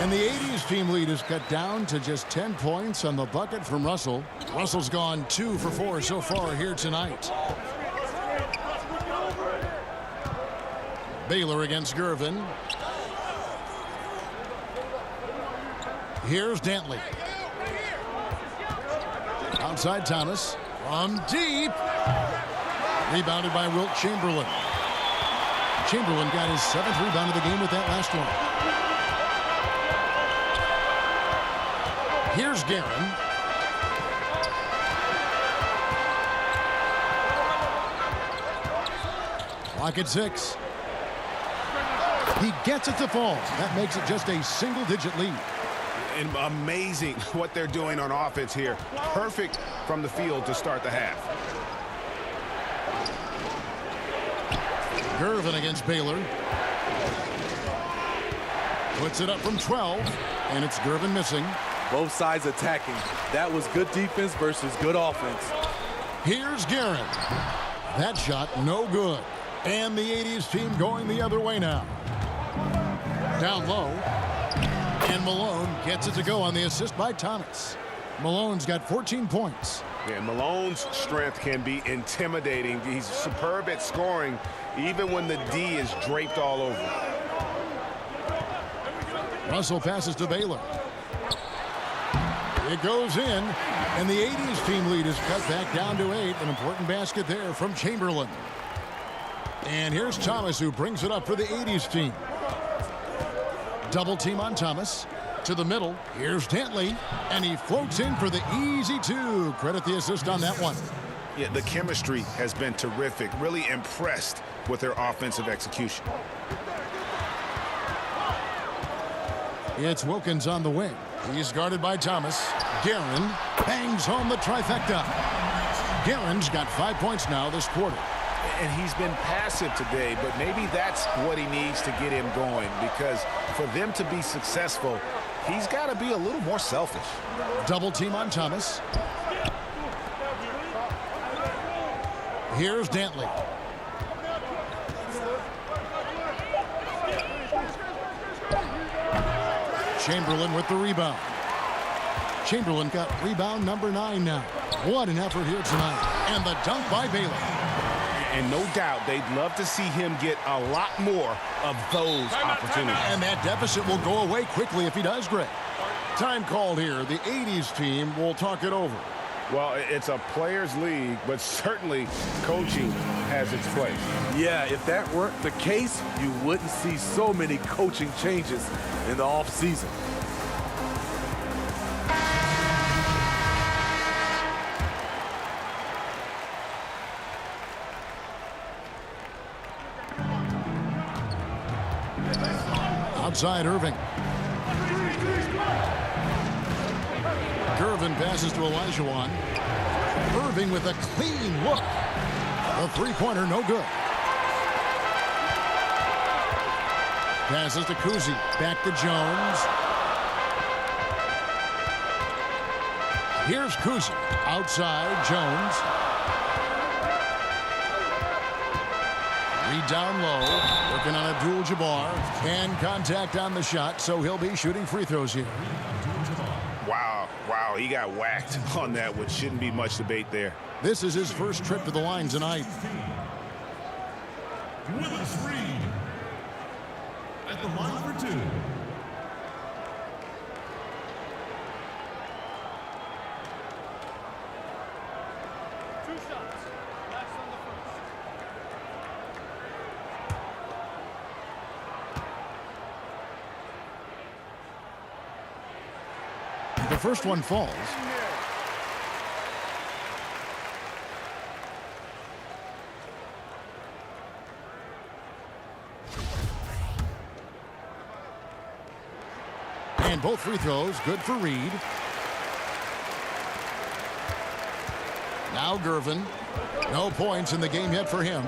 and the 80s team lead is cut down to just 10 points on the bucket from Russell. Russell's gone 2 for 4 so far here tonight. Baylor against Gervin. Here's Dantley. Outside Thomas. From deep. Rebounded by Wilt Chamberlain. Chamberlain got his 7th rebound of the game with that last one. Here's Guerin. Clock at 6. He gets it to fall. That makes it just a single-digit lead. And amazing what they're doing on offense here. Perfect from the field to start the half. Gervin against Baylor. Puts it up from 12, and it's Gervin missing. Both sides attacking. That was good defense versus good offense. Here's Guerin. That shot no good. And the 80s team going the other way now. Down low. And Malone gets it to go on the assist by Thomas. Malone's got 14 points. Yeah, Malone's strength can be intimidating. He's superb at scoring, even when the D is draped all over. Russell passes to Baylor. It goes in, and the 80s team lead is cut back down to 8. An important basket there from Chamberlain. And here's Thomas, who brings it up for the 80s team. Double team on Thomas. To the middle. Here's Dantley. And he floats in for the easy 2. Credit the assist on that one. Yeah, the chemistry has been terrific. Really impressed with their offensive execution. It's Wilkins on the wing. He's guarded by Thomas. Guerin bangs home the trifecta. Guerin's got 5 points now this quarter. And he's been passive today, but maybe that's what he needs to get him going, because for them to be successful, he's got to be a little more selfish. Double team on Thomas. Here's Dantley. Chamberlain with the rebound. Chamberlain got rebound number 9 now. What an effort here tonight. And the dunk by Bailey. And no doubt they'd love to see him get a lot more of those opportunities. And that deficit will go away quickly if he does, Greg. Time called here. The 80s team will talk it over. Well, it's a players' league, but certainly coaching has its place. Yeah, if that weren't the case, you wouldn't see so many coaching changes in the offseason. Outside Irving. Gervin passes to Olajuwon. Irving with a clean look. The three-pointer, no good. Passes to Kuzi. Back to Jones. Here's Kuzi. Outside, Jones. Reed down low. Working on Abdul-Jabbar. And contact on the shot, so he'll be shooting free throws here. Wow, he got whacked on that, which shouldn't be much debate there. This is his first trip to the line tonight. Willis Reed at the line for 2. The first one falls. And both free throws good for Reed. Now Gervin. No points in the game yet for him.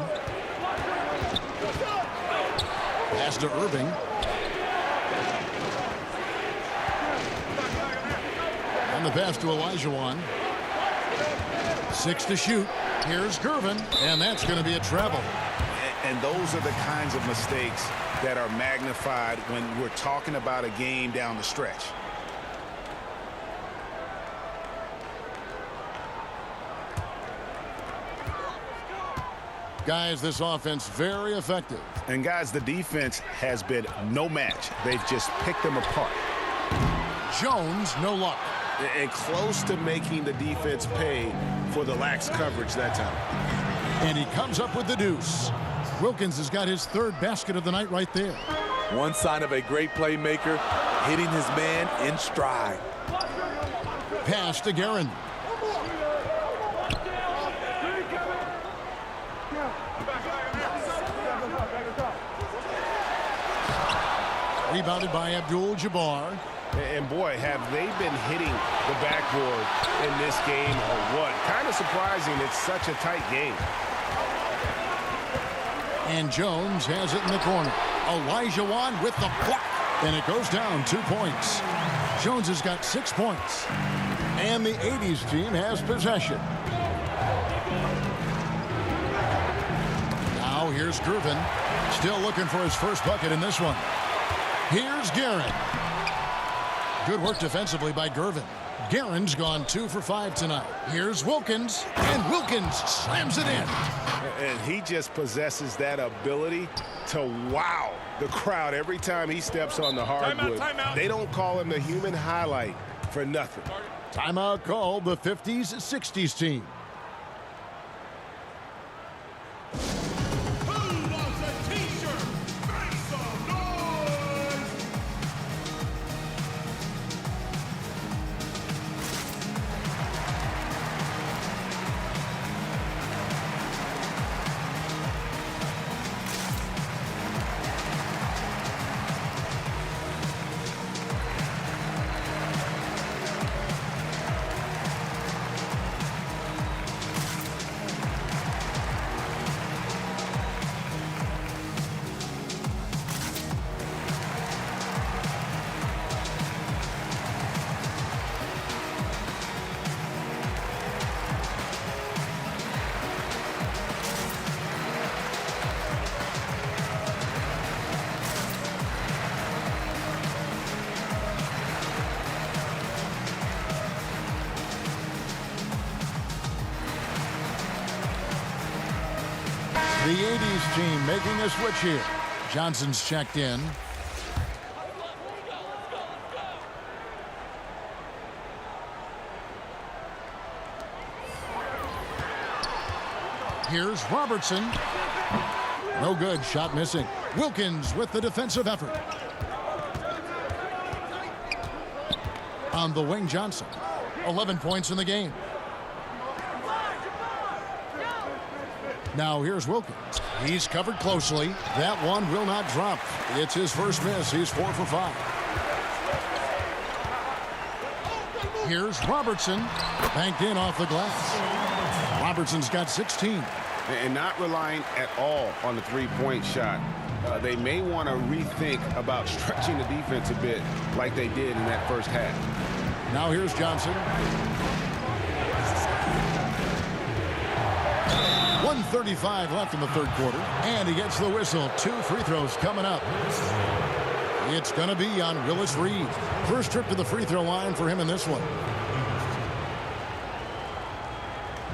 Pass to Irving. And the pass to Olajuwon. 6 to shoot. Here's Gervin. And that's going to be a travel. And those are the kinds of mistakes that are magnified when we're talking about a game down the stretch. Guys, this offense very effective. And guys, the defense has been no match. They've just picked them apart. Jones, no luck. And close to making the defense pay for the lax coverage that time. And he comes up with the deuce. Wilkins has got his third basket of the night right there. One sign of a great playmaker, hitting his man in stride. Pass to Guerin. Rebounded by Abdul-Jabbar. And boy, have they been hitting the backboard in this game or what? Kind of surprising it's such a tight game. And Jones has it in the corner. Olajuwon with the block. And it goes down 2 points. Jones has got 6 points. And the 80s team has possession. Now here's Gervin. Still looking for his first bucket in this one. Here's Guerin. Good work defensively by Gervin. Guerin's gone 2 for 5 tonight. Here's Wilkins. And Wilkins slams it in. And he just possesses that ability to wow the crowd every time he steps on the hardwood. Timeout. They don't call him the human highlight for nothing. Timeout called the 50s, 60s team. Who wants a t-shirt? Make some noise! The 80s team making a switch here. Johnson's checked in. Here's Robertson. No good. Shot missing. Wilkins with the defensive effort. On the wing, Johnson. 11 points in the game. Now here's Wilkins. He's covered closely. That one will not drop. It's his first miss. He's 4 for 5. Here's Robertson. Banked in off the glass. Robertson's got 16. And not relying at all on the three-point shot. They may want to rethink about stretching the defense a bit like they did in that first half. Now here's Johnson. 1:35 left in the third quarter. And he gets the whistle. 2 free throws coming up. It's going to be on Willis Reed. First trip to the free throw line for him in this one.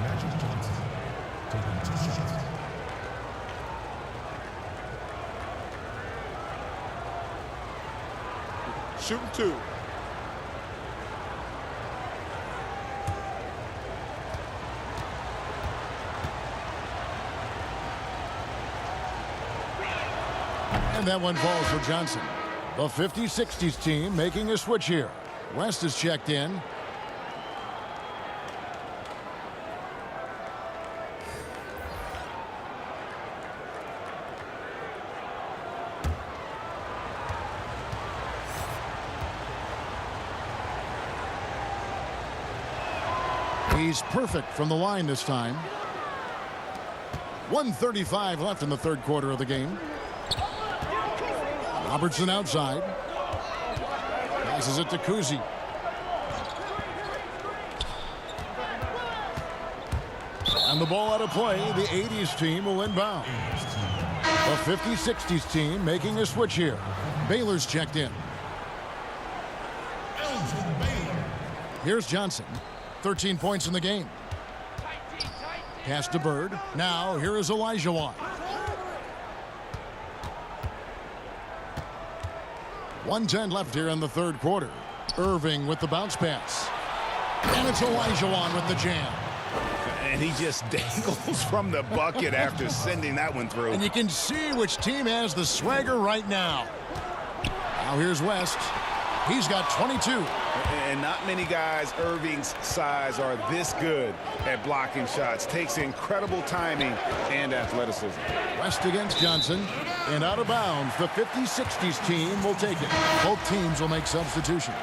Magic Johnson taking 2 shots. Shooting 2. And that one falls for Johnson. The 50-60s team making a switch here. West is checked in. He's perfect from the line this time. 1:35 left in the third quarter of the game. Robertson outside. Passes it to Kuzi. And the ball out of play. The 80s team will inbound. The 50-60s team making a switch here. Baylor's checked in. Here's Johnson. 13 points in the game. Pass to Bird. Now here is Olajuwon. 1:10 left here in the third quarter. Irving with the bounce pass. And it's Olajuwon with the jam. And he just dangles from the bucket after sending that one through. And you can see which team has the swagger right now. Now here's West. He's got 22. And not many guys Irving's size are this good at blocking shots. Takes incredible timing and athleticism. West against Johnson. And out of bounds, the 50-60s team will take it. Both teams will make substitutions.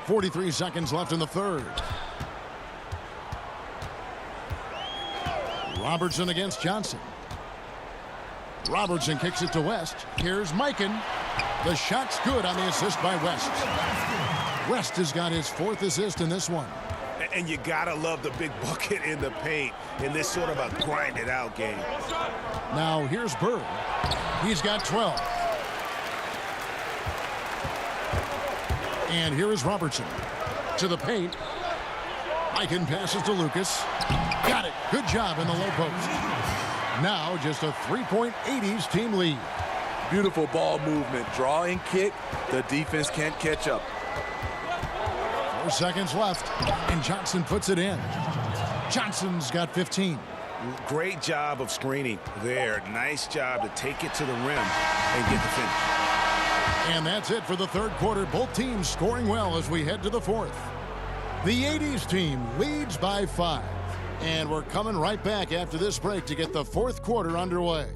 43 seconds left in the third. Robertson against Johnson. Robertson kicks it to West. Here's Mikan. The shot's good on the assist by West. West has got his 4th assist in this one. And you gotta love the big bucket in the paint in this sort of a grinded out game. Now here's Bird. He's got 12. And here is Robertson. To the paint. Mikan passes to Lucas. Got it. Good job in the low post. Now just a 3-point 80s team lead. Beautiful ball movement. Draw and kick. The defense can't catch up. 4 seconds left. And Johnson puts it in. Johnson's got 15. Great job of screening there. Nice job to take it to the rim and get the finish. And that's it for the third quarter. Both teams scoring well as we head to the fourth. The 80s team leads by 5. And we're coming right back after this break to get the fourth quarter underway.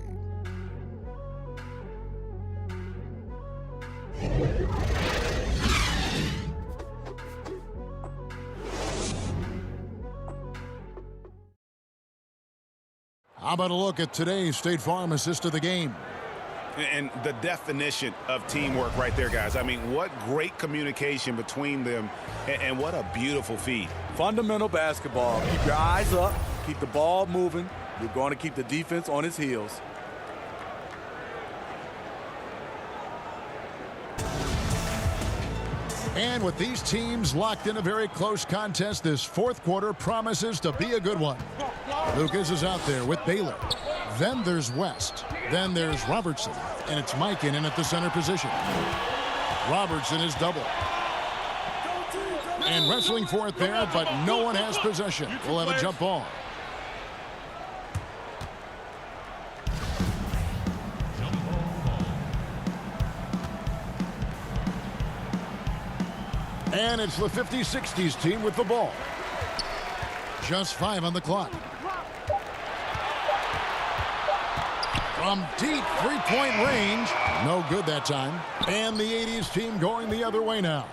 How about a look at today's State Farm assist of the game? And the definition of teamwork right there, guys. I mean, what great communication between them, and what a beautiful feed. Fundamental basketball. Keep your eyes up. Keep the ball moving. You're going to keep the defense on its heels. And with these teams locked in a very close contest, this fourth quarter promises to be a good one. Lucas is out there with Baylor. Then there's West. Then there's Robertson. And it's Mikan in at the center position. Robertson is double. And wrestling for it there, but no one has possession. We'll have a jump ball. And it's the 50-60s team with the ball. Just 5 on the clock. From deep three-point range. No good that time. And the 80s team going the other way now.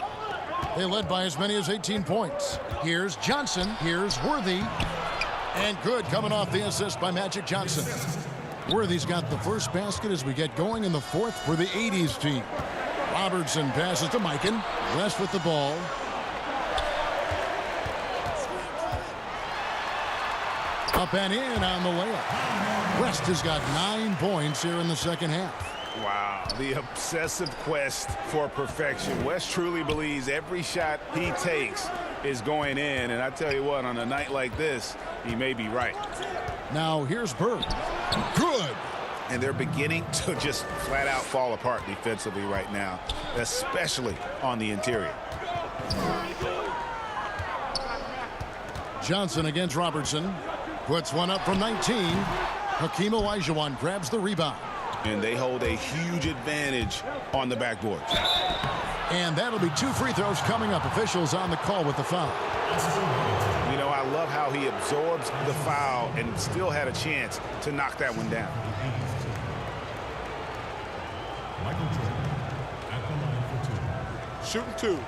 They led by as many as 18 points. Here's Johnson. Here's Worthy. And good coming off the assist by Magic Johnson. Worthy's got the first basket as we get going in the fourth for the 80s team. Robertson passes to Mikan. West with the ball. Up and in on the layup. West has got 9 points here in the second half. Wow, the obsessive quest for perfection. West truly believes every shot he takes is going in. And I tell you what, on a night like this, he may be right. Now here's Bird. Good. And they're beginning to just flat out fall apart defensively right now, especially on the interior. Johnson against Robertson. Puts one up from 19. Hakeem Olajuwon grabs the rebound. And they hold a huge advantage on the backboard. And that'll be 2 free throws coming up. Officials on the call with the foul. You know, I love how he absorbs the foul and still had a chance to knock that one down. Michael Jordan at the line for 2. Shooting 2.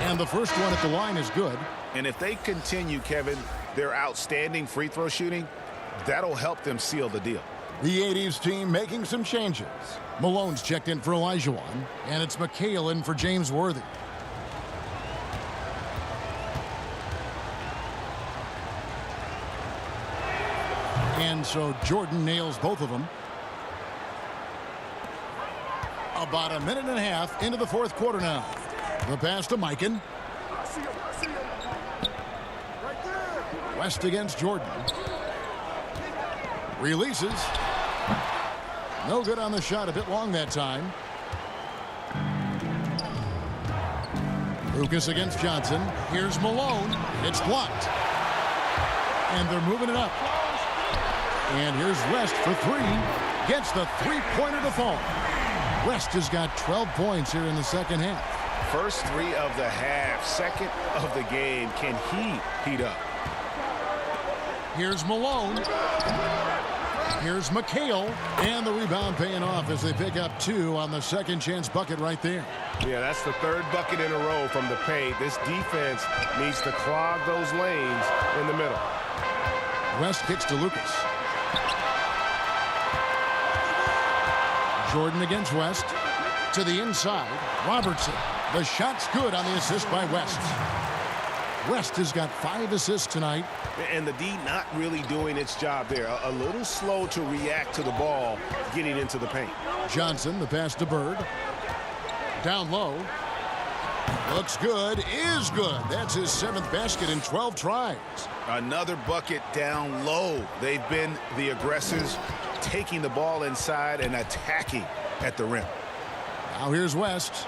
And the first one at the line is good. And if they continue, Kevin, their outstanding free throw shooting, that'll help them seal the deal. The 80s team making some changes. Malone's checked in for Olajuwon, and it's McHale in for James Worthy. And so Jordan nails both of them. About a minute and a half into the fourth quarter now. The pass to Mikan. West against Jordan. Releases. No good on the shot. A bit long that time. Lucas against Johnson. Here's Malone. It's blocked. And they're moving it up. And here's West for 3. Gets the three-pointer to fall. West has got 12 points here in the second half. First 3 of the half, second of the game. Can he heat up? Here's Malone. Here's McHale. And the rebound paying off as they pick up 2 on the second chance bucket right there. Yeah, that's the 3rd bucket in a row from the paint. This defense needs to clog those lanes in the middle. West kicks to Lucas. Jordan against West. To the inside. Robertson. The shot's good on the assist by West. West has got 5 assists tonight. And the D not really doing its job there. A little slow to react to the ball getting into the paint. Johnson, the pass to Bird. Down low. Looks good. Is good. That's his 7th basket in 12 tries. Another bucket down low. They've been the aggressors, taking the ball inside and attacking at the rim. Now here's West.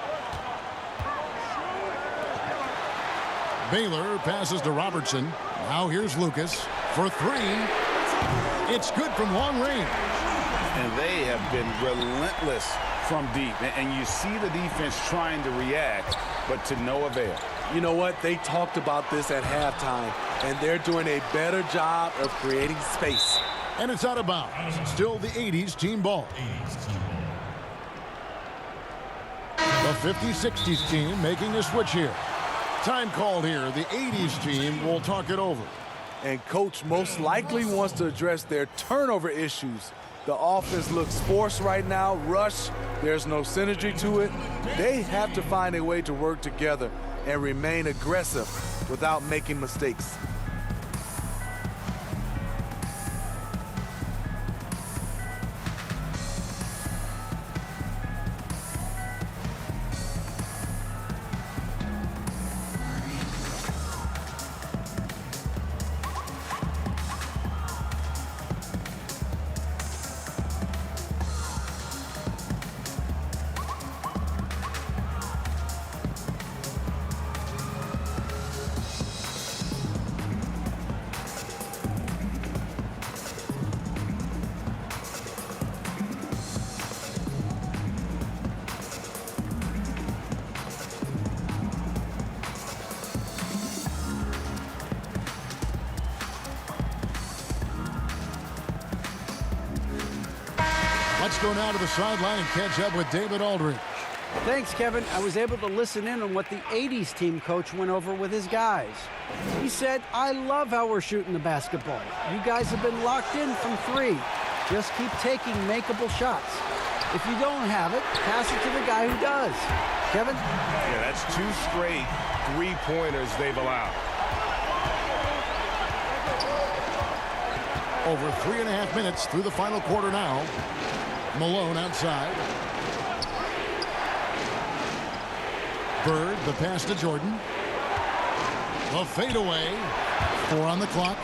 Baylor passes to Robertson. Now here's Lucas for 3. It's good from long range. And they have been relentless from deep. And you see the defense trying to react, but to no avail. You know what? They talked about this at halftime, and they're doing a better job of creating space. And it's out of bounds. Still the 80s team ball. The 50-60s team making a switch here. Time called here. The 80s team will talk it over. And coach most likely wants to address their turnover issues. The offense looks forced right now, rush. There's no synergy to it. They have to find a way to work together and remain aggressive without making mistakes. Let's go now to the sideline and catch up with David Aldridge. Thanks, Kevin. I was able to listen in on what the 80s team coach went over with his guys. He said, I love how we're shooting the basketball. You guys have been locked in from 3. Just keep taking makeable shots. If you don't have it, pass it to the guy who does. Kevin? Yeah, that's 2 straight 3-pointers they've allowed. Over 3.5 minutes through the final quarter now. Malone outside. Bird, the pass to Jordan. The fadeaway. 4 on the clock.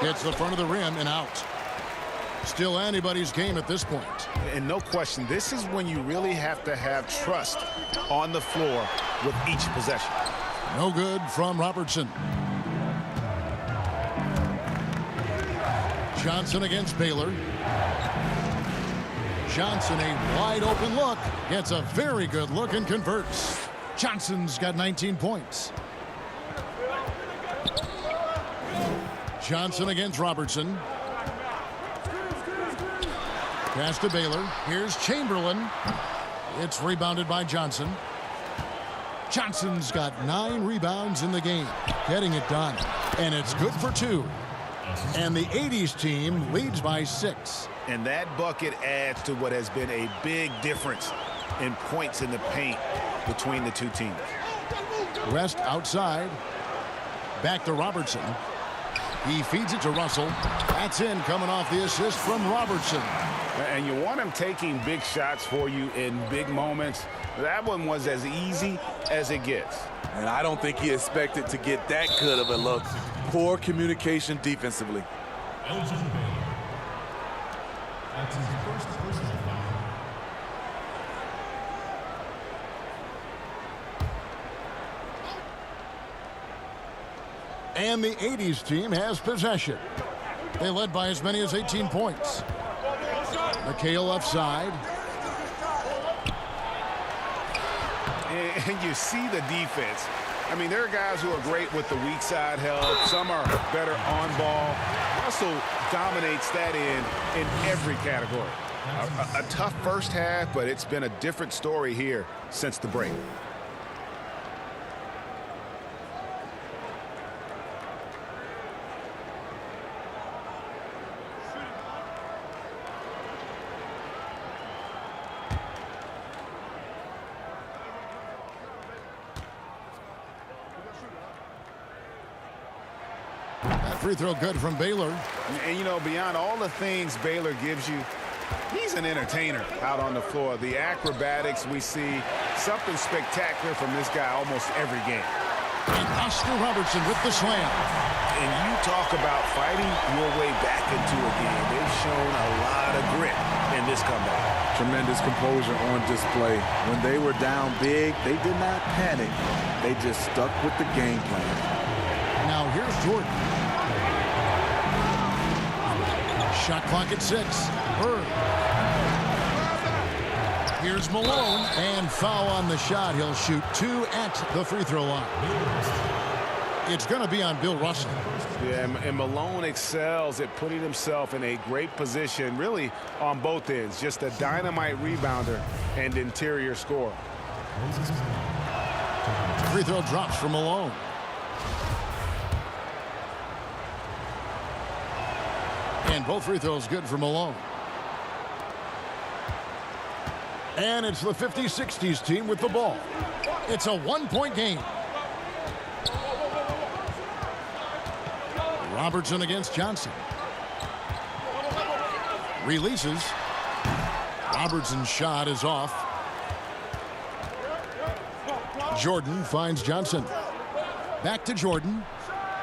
Hits the front of the rim and out. Still anybody's game at this point. And no question, this is when you really have to have trust on the floor with each possession. No good from Robertson. Johnson against Baylor. Johnson, a wide open look. Gets a very good look and converts. Johnson's got 19 points. Johnson against Robertson. Pass to Baylor. Here's Chamberlain. It's rebounded by Johnson. Johnson's got 9 rebounds in the game. Getting it done. And it's good for 2. And the 80s team leads by 6. And that bucket adds to what has been a big difference in points in the paint between the 2 teams. West outside. Back to Robertson. He feeds it to Russell. That's in, coming off the assist from Robertson. And you want him taking big shots for you in big moments. That one was as easy as it gets. And I don't think he expected to get that good of a look. Poor communication defensively. Elgin Baylor. That's his first personal foul. And the 80s team has possession. They led by as many as 18 points. McHale left side. And you see the defense. I mean, there are guys who are great with the weak side help. Some are better on ball. Russell dominates that in every category. A tough first half, but it's been a different story here since the break. Free throw good from Baylor. And, you know, beyond all the things Baylor gives you, he's an entertainer out on the floor. The acrobatics we see, something spectacular from this guy almost every game. And Oscar Robertson with the slam. And you talk about fighting your way back into a game. They've shown a lot of grit in this comeback. Tremendous composure on display. When they were down big, they did not panic. They just stuck with the game plan. Now here's Jordan. Shot clock at 6. Bird. Here's Malone. And foul on the shot. He'll shoot 2 at the free throw line. It's going to be on Bill Russell. Yeah, and Malone excels at putting himself in a great position, really on both ends. Just a dynamite rebounder and interior scorer. Free throw drops for Malone. And both free throws good for Malone. And it's the 50-60s team with the ball. It's a 1-point game. Robertson against Johnson. Releases. Robertson's shot is off. Jordan finds Johnson. Back to Jordan.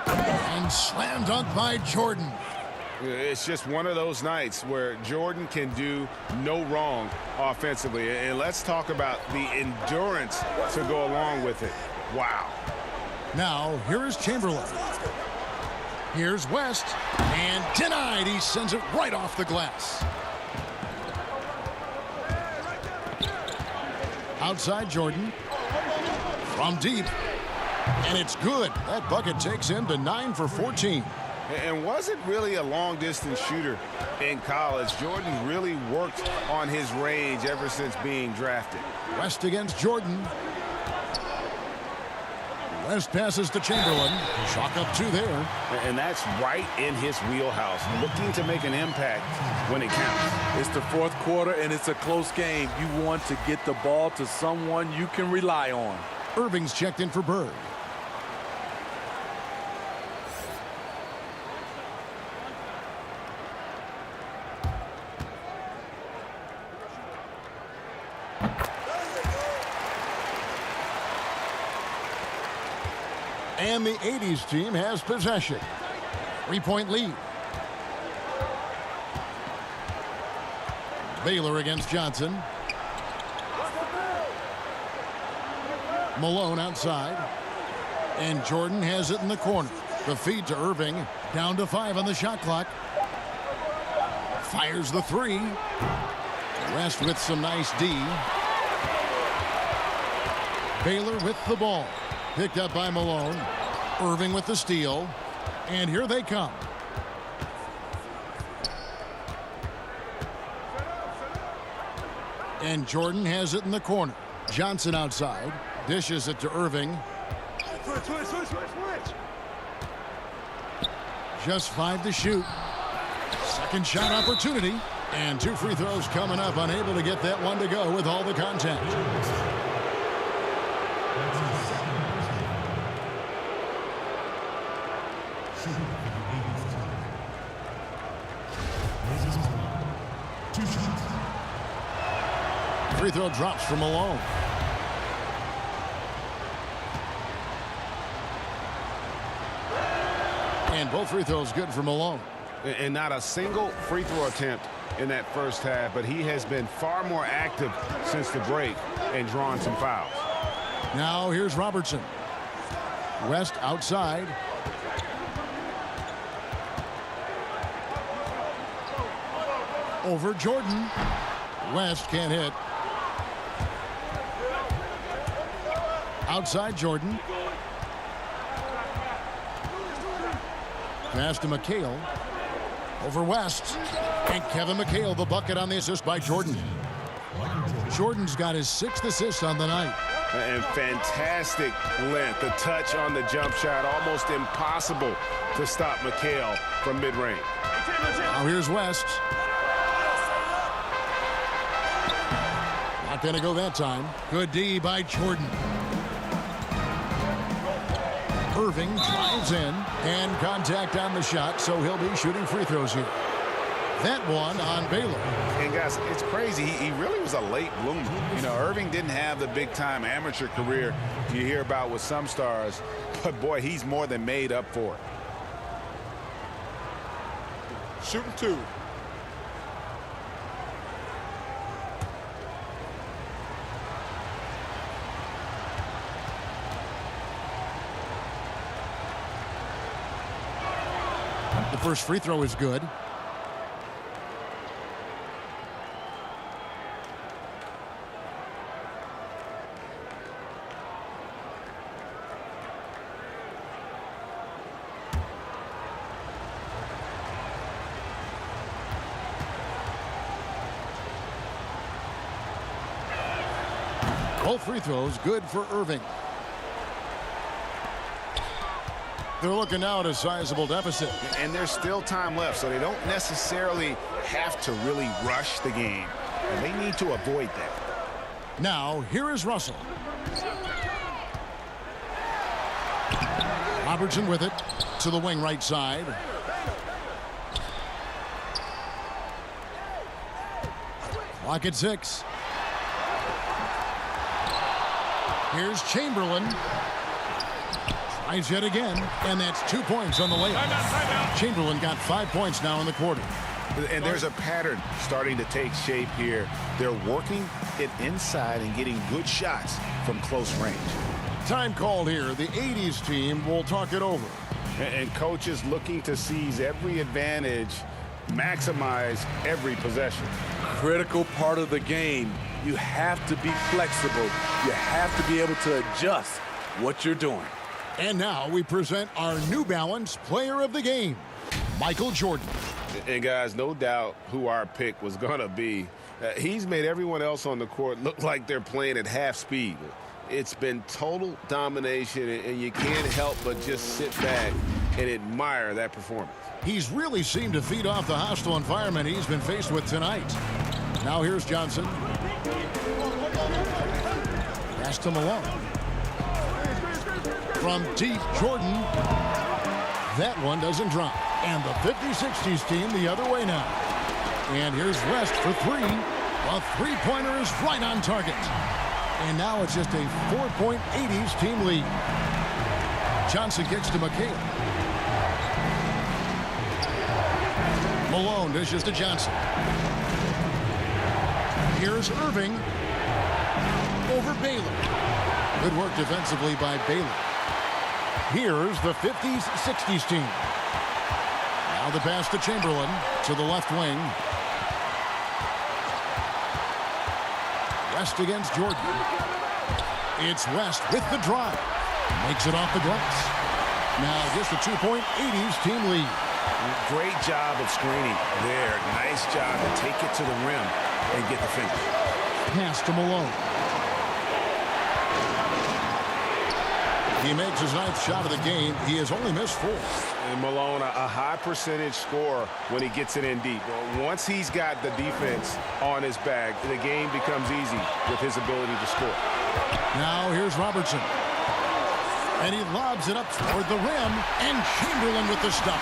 And slam dunk by Jordan. It's just one of those nights where Jordan can do no wrong offensively. And let's talk about the endurance to go along with it. Wow. Now, here is Chamberlain. Here's West. And denied. He sends it right off the glass. Outside Jordan. From deep. And it's good. That bucket takes him to 9 for 14. And wasn't really a long-distance shooter in college. Jordan really worked on his range ever since being drafted. West against Jordan. West passes to Chamberlain. Chalk up 2 there. And that's right in his wheelhouse, looking to make an impact when it counts. It's the fourth quarter, and it's a close game. You want to get the ball to someone you can rely on. Irving's checked in for Berg. And the 80s team has possession. 3-point lead. Baylor against Johnson. Malone outside. And Jordan has it in the corner. The feed to Irving. Down to 5 on the shot clock. Fires the 3. West with some nice D. Baylor with the ball. Picked up by Malone. Irving with the steal. And here they come. And Jordan has it in the corner. Johnson outside. Dishes it to Irving. Just 5 to shoot. Second shot opportunity. And 2 free throws coming up. Unable to get that one to go with all the contact. Free throw drops from Malone. And both free throws good for Malone. And not a single free throw attempt in that first half, but he has been far more active since the break and drawn some fouls. Now here's Robertson. West outside. Over Jordan. West can't hit. Outside Jordan. Pass to McHale. Over West. And Kevin McHale, the bucket on the assist by Jordan. Jordan's got his 6th assist on the night. And fantastic length. The touch on the jump shot, almost impossible to stop McHale from mid-range. Now here's West. Not going to go that time. Good D by Jordan. Irving drives in, and contact on the shot, so he'll be shooting free throws here. That one on Baylor. And guys, it's crazy. He really was a late bloomer. You know, Irving didn't have the big-time amateur career you hear about with some stars, but boy, he's more than made up for it. Shooting 2. The first free throw is good. Both free throws good for Irving. They're looking now at a sizable deficit. And there's still time left, so they don't necessarily have to really rush the game. And they need to avoid that. Now, here is Russell. Robertson with it to the wing right side. Clock at 6. Here's Chamberlain. Tries yet again, and that's 2 points on the layup. Chamberlain got 5 points now in the quarter. And there's a pattern starting to take shape here. They're working it inside and getting good shots from close range. Time called here. The 80s team will talk it over. And coaches looking to seize every advantage, maximize every possession. Critical part of the game. You have to be flexible. You have to be able to adjust what you're doing. And now we present our New Balance Player of the Game. Michael Jordan. And guys, no doubt who our pick was going to be. He's made everyone else on the court look like they're playing at half speed. It's been total domination, and you can't help but just sit back and admire that performance. He's really seemed to feed off the hostile environment he's been faced with tonight. Now here's Johnson. Pass to Malone. From deep, Jordan. That one doesn't drop. And the 50-60s team the other way now. And here's West for three. A three-pointer is right on target. And now it's just a 4-point 80s team lead. Johnson kicks to McHale. Malone dishes to Johnson. Here's Irving over Baylor. Good work defensively by Baylor. Here's the 50s, 60s team. Now the pass to Chamberlain to the left wing. West against Jordan. It's West with the drive. Makes it off the glass. Now just a 2-point 80s team lead. Great job of screening there. Nice job to take it to the rim and get the finish. Pass to Malone. He makes his 9th shot of the game. He has only missed 4. And Malone, a high percentage scorer when he gets it in deep. Once he's got the defense on his back, the game becomes easy with his ability to score. Now here's Robertson. And he lobs it up toward the rim. And Chamberlain with the stuff.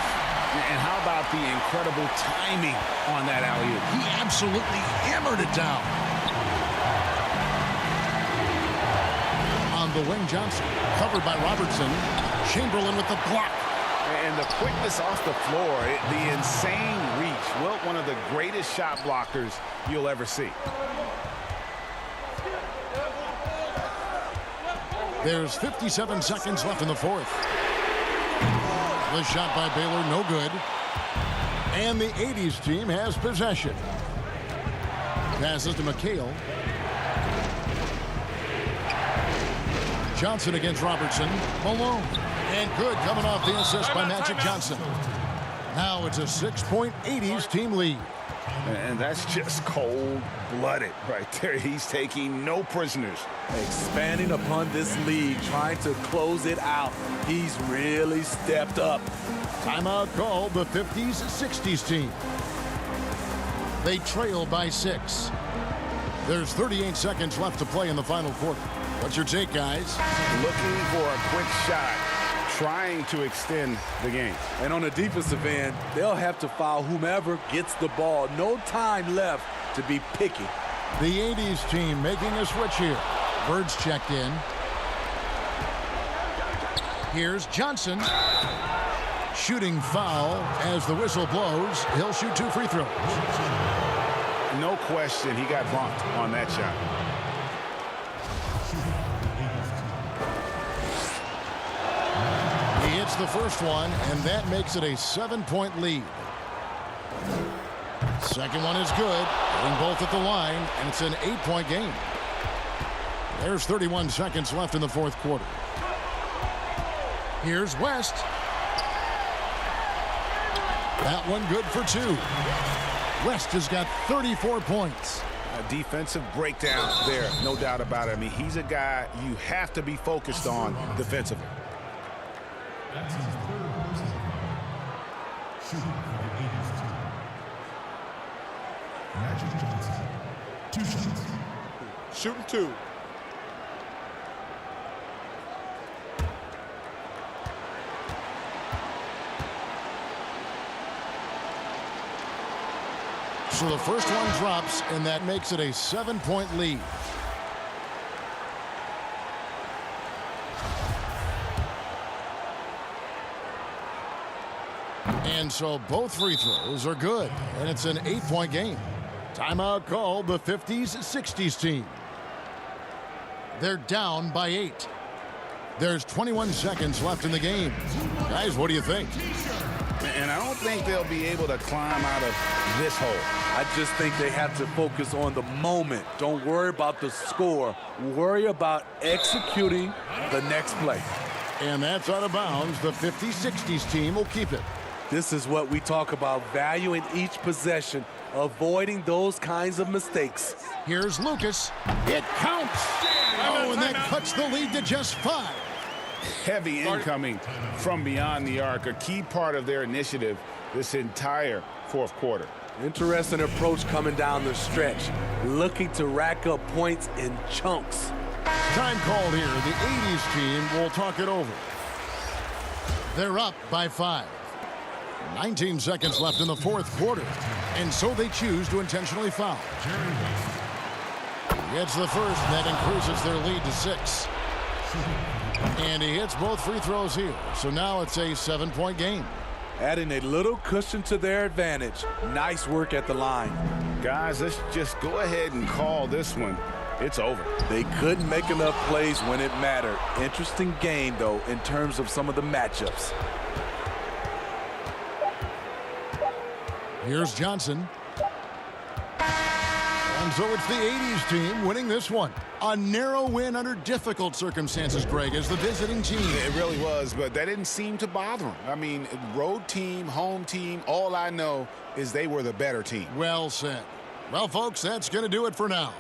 And how about the incredible timing on that alley-oop? He absolutely hammered it down. On the wing, Johnson. Covered by Robertson. Chamberlain with the block. And the quickness off the floor, the insane reach. Well, one of the greatest shot blockers you'll ever see. There's 57 seconds left in the fourth. The shot by Baylor, no good. And the 80s team has possession. Passes to McHale. Johnson against Robertson. Malone. And good coming off the assist by Magic Johnson. Now it's a 6-point 80s team lead. And that's just cold-blooded right there. He's taking no prisoners. Expanding upon this lead, trying to close it out. He's really stepped up. Timeout called the 50s, 60s team. They trail by 6. There's 38 seconds left to play in the final quarter. What's your take, guys? Looking for a quick shot, trying to extend the game. And on the defensive end, they'll have to foul whomever gets the ball. No time left to be picky. The 80s team making a switch here. Birds checked in. Here's Johnson. Shooting foul as the whistle blows. He'll shoot 2 free throws. No question, he got bumped on that shot. He hits the first one, and that makes it a 7-point lead. Second one is good. Hitting both at the line, and it's an 8-point game. There's 31 seconds left in the fourth quarter. Here's West. That one good for 2. West has got 34 points. A defensive breakdown there, no doubt about it. I mean, he's a guy you have to be focused on defensively. That's his 3rd personal shooting for the 80s team. Magic Johnson, 2 shots. Shooting 2. So the first one drops, and that makes it a 7-point lead. And so both free throws are good, and it's an 8-point game. Timeout called the 50s, 60s team. They're down by 8. There's 21 seconds left in the game. Guys, what do you think? And I don't think they'll be able to climb out of this hole. I just think they have to focus on the moment. Don't worry about the score. Worry about executing the next play. And that's out of bounds. The 50-60s team will keep it. This is what we talk about, valuing each possession, avoiding those kinds of mistakes. Here's Lucas. It counts. Oh, and that cuts the lead to just 5. Heavy incoming from beyond the arc, a key part of their initiative this entire fourth quarter. Interesting approach coming down the stretch, looking to rack up points in chunks. Time called here. The 80s team will talk it over. They're up by 5. 19 seconds left in the fourth quarter, and so they choose to intentionally foul. He hits the first, and that increases their lead to 6. And he hits both free throws here, so now it's a 7-point game. Adding a little cushion to their advantage. Nice work at the line. Guys, let's just go ahead and call this one. It's over. They couldn't make enough plays when it mattered. Interesting game, though, in terms of some of the matchups. Here's Johnson. And so it's the 80s team winning this one. A narrow win under difficult circumstances, Greg, as the visiting team. It really was, but that didn't seem to bother them. I mean, road team, home team, all I know is they were the better team. Well said. Well, folks, that's going to do it for now.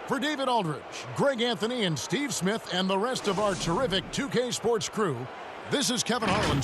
For David Aldridge, Greg Anthony, and Steve Smith, and the rest of our terrific 2K Sports crew, this is Kevin Harlan.